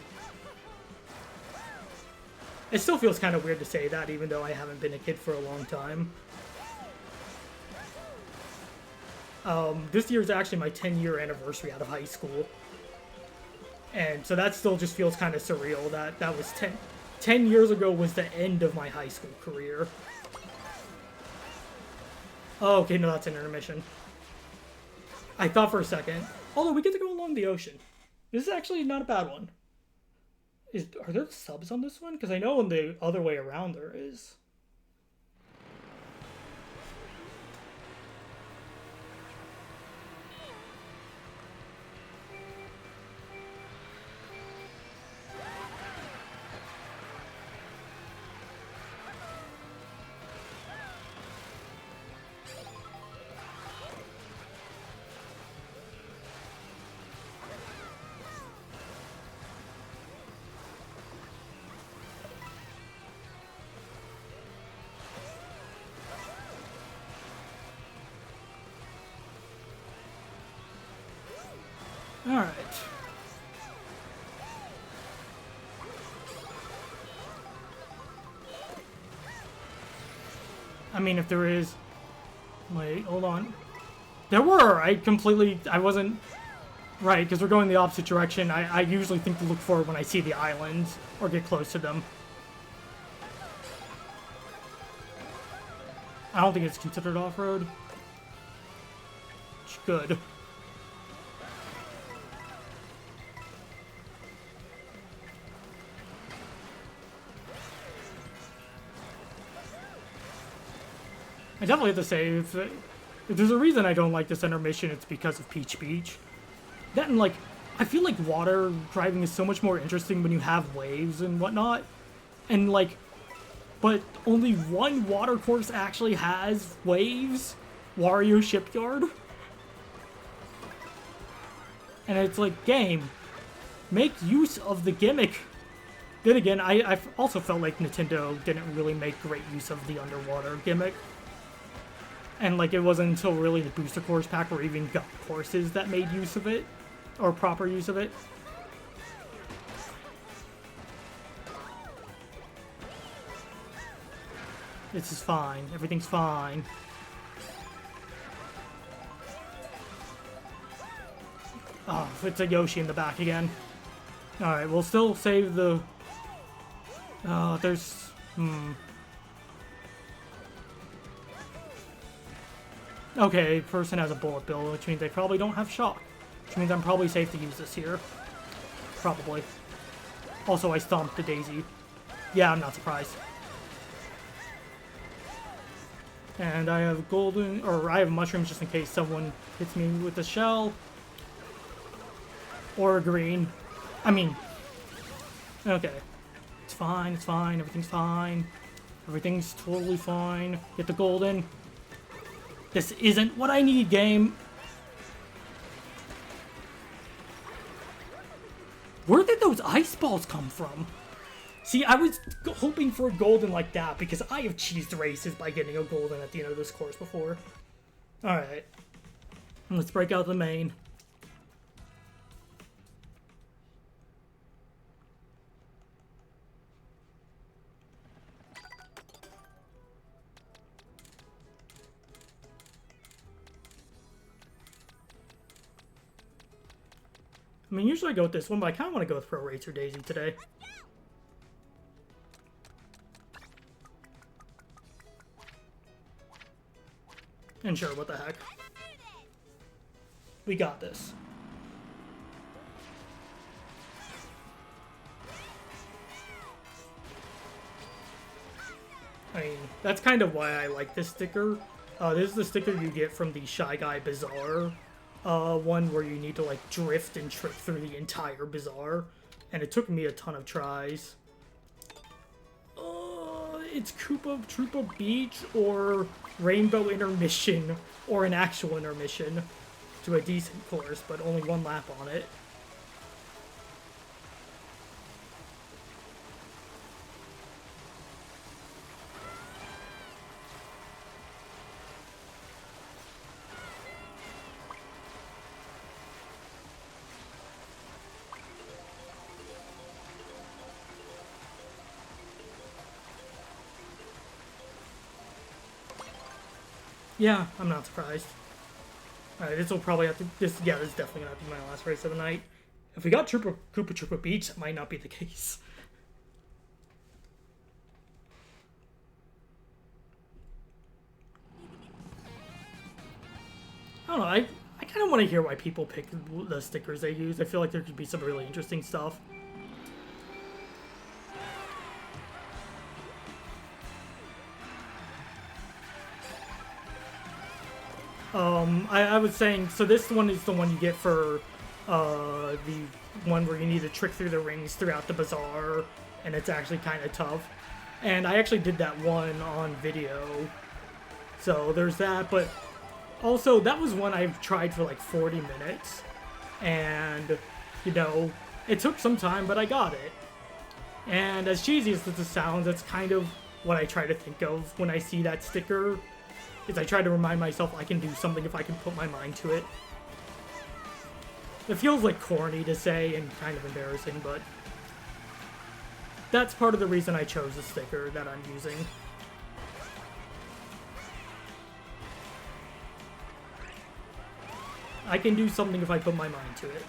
It still feels kind of weird to say that, even though I haven't been a kid for a long time. This year is actually my 10-year anniversary out of high school. And so that still just feels kind of surreal. That was 10 years ago was the end of my high school career. Oh, okay, no, that's an intermission. I thought for a second. Although, we get to go along the ocean. This is actually not a bad one. Are there subs on this one? Because I know on the other way around there is. Alright. I mean, if there is... Wait, hold on. There were! I wasn't... Right, because we're going the opposite direction. I usually think to look forward when I see the islands, or get close to them. I don't think it's considered off-road. Good. I definitely have to say, if there's a reason I don't like this intermission, it's because of Peach Beach. That and, like, I feel like water driving is so much more interesting when you have waves and whatnot. And, like, but only one water course actually has waves. Wario Shipyard. And it's like, game, make use of the gimmick. Then again, I also felt like Nintendo didn't really make great use of the underwater gimmick. And, like, it wasn't until really the Booster Course pack or even got courses that made use of it. Or proper use of it. This is fine. Everything's fine. Oh, it's a Yoshi in the back again. Alright, we'll still save the... there's... Okay, person has a bullet bill, which means they probably don't have shock. Which means I'm probably safe to use this here. Probably. Also, I stomped the Daisy. Yeah, I'm not surprised. And I have golden... Or I have mushrooms just in case someone hits me with the shell. Or green. I mean... Okay. It's fine, it's fine, everything's fine. Everything's totally fine. Get the golden. This isn't what I need, game. Where did those ice balls come from? See, I was hoping for a golden like that because I have cheesed races by getting a golden at the end of this course before. Alright. Let's break out the main. I mean, usually I go with this one, but I kind of want to go with Pro Racer Daisy today. And sure, what the heck. We got this. I mean, that's kind of why I like this sticker. This is the sticker you get from the Shy Guy Bazaar. One where you need to, like, drift and trick through the entire bazaar. And it took me a ton of tries. It's Koopa Troopa Beach or Rainbow Intermission or an actual intermission to a decent course, but only one lap on it. Yeah, I'm not surprised. Alright, this will probably have to... this is definitely going to have to be my last race of the night. If we got Koopa Troopa Beach, that might not be the case. I don't know, I kind of want to hear why people pick the stickers they use. I feel like there could be some really interesting stuff. I was saying, so this one is the one you get for the one where you need to trick through the rings throughout the bazaar, and it's actually kind of tough. And I actually did that one on video, so there's that. But also, that was one I've tried for like 40 minutes, and, you know, it took some time, but I got it. And as cheesy as this sounds, that's kind of what I try to think of when I see that sticker. Is I try to remind myself I can do something if I can put my mind to it. It feels like corny to say and kind of embarrassing, but that's part of the reason I chose the sticker that I'm using. I can do something if I put my mind to it.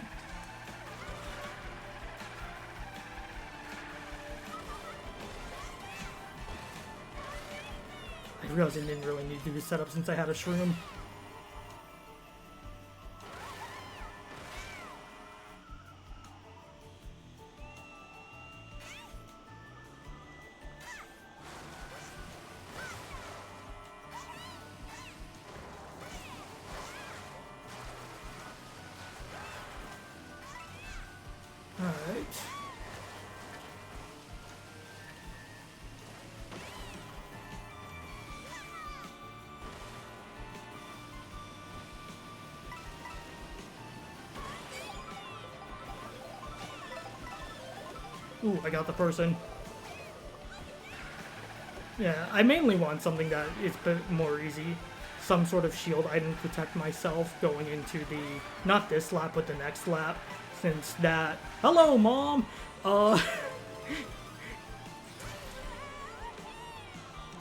I realized I didn't really need to do this setup since I had a shroom. Alright. Ooh, I got the person. Yeah, I mainly want something that is a bit more easy. Some sort of shield item to protect myself going into the... not this lap, but the next lap. Since that... Hello, Mom!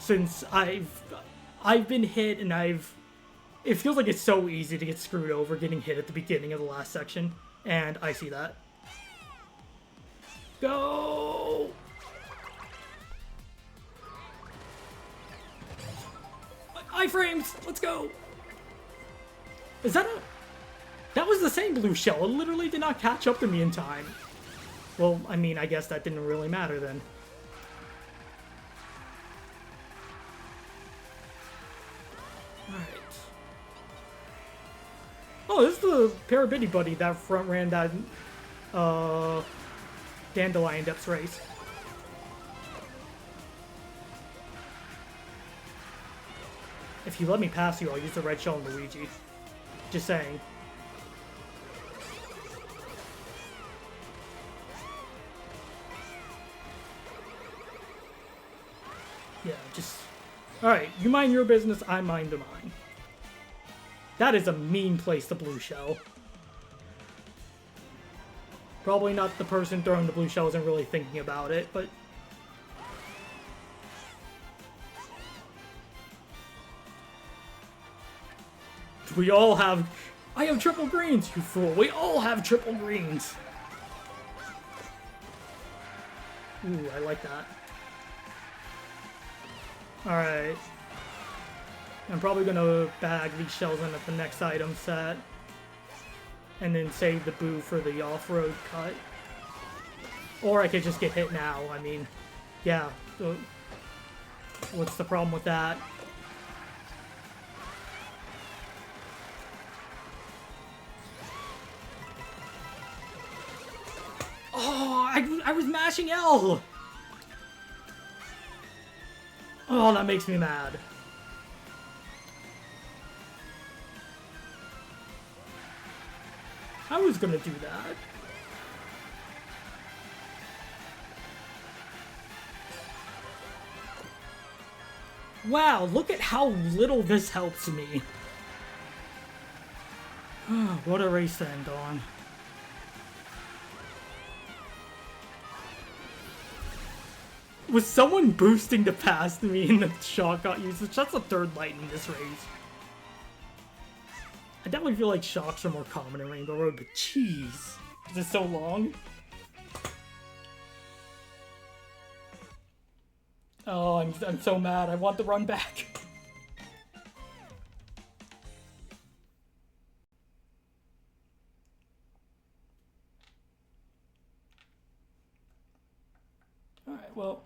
Since I've been hit and it feels like it's so easy to get screwed over getting hit at the beginning of the last section. And I see that. Go! Iframes! Let's go! Is that a... That was the same blue shell. It literally did not catch up to me in time. Well, I mean, I guess that didn't really matter then. Alright. Oh, this is the Parabitty Buddy that front ran that, Dandelion Depths race. If you let me pass you, I'll use the red shell on Luigi. Just saying. Yeah, just... Alright, you mind your business, I mind the mine. That is a mean place, the blue shell. Probably not the person throwing the blue shell isn't really thinking about it, but... We all have... I have triple greens, you fool! We all have triple greens! Ooh, I like that. Alright. I'm probably gonna bag these shells in at the next item set. And then save the boo for the off-road cut. Or I could just get hit now, I mean... Yeah. What's the problem with that? Oh, I was mashing L! Oh, that makes me mad. I was gonna do that. Wow, look at how little this helps me. What a race to end on. Was someone boosting to pass me and the shock got used? That's the third light in this race. I definitely feel like shocks are more common in Rainbow Road, but jeez. Is it so long? Oh, I'm so mad. I want the run back. Alright, well,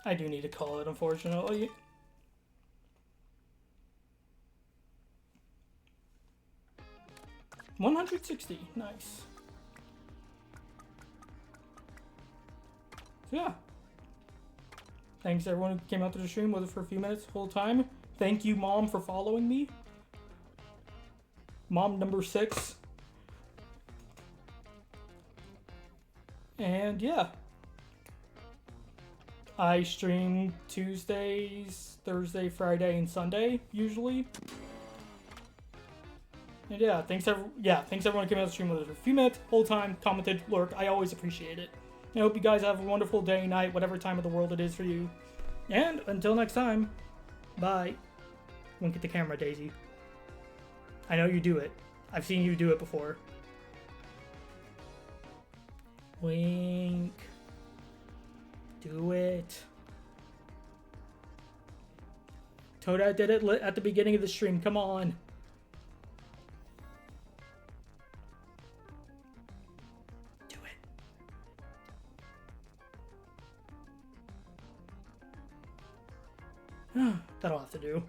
I do need to call it, unfortunately. $160, nice. So yeah. Thanks everyone who came out to the stream with us for a few minutes the whole time. Thank you, Mom, for following me. Mom number 6. And yeah. I stream Tuesdays, Thursday, Friday, and Sunday, usually. And yeah, thanks everyone who came out to the stream with us for a few minutes, whole time, commented, lurk. I always appreciate it. I hope you guys have a wonderful day, night, whatever time of the world it is for you. And until next time, bye. Wink at the camera, Daisy. I know you do it. I've seen you do it before. Wink. Do it. Toadette did it at the beginning of the stream. Come on. Do it. That'll have to do.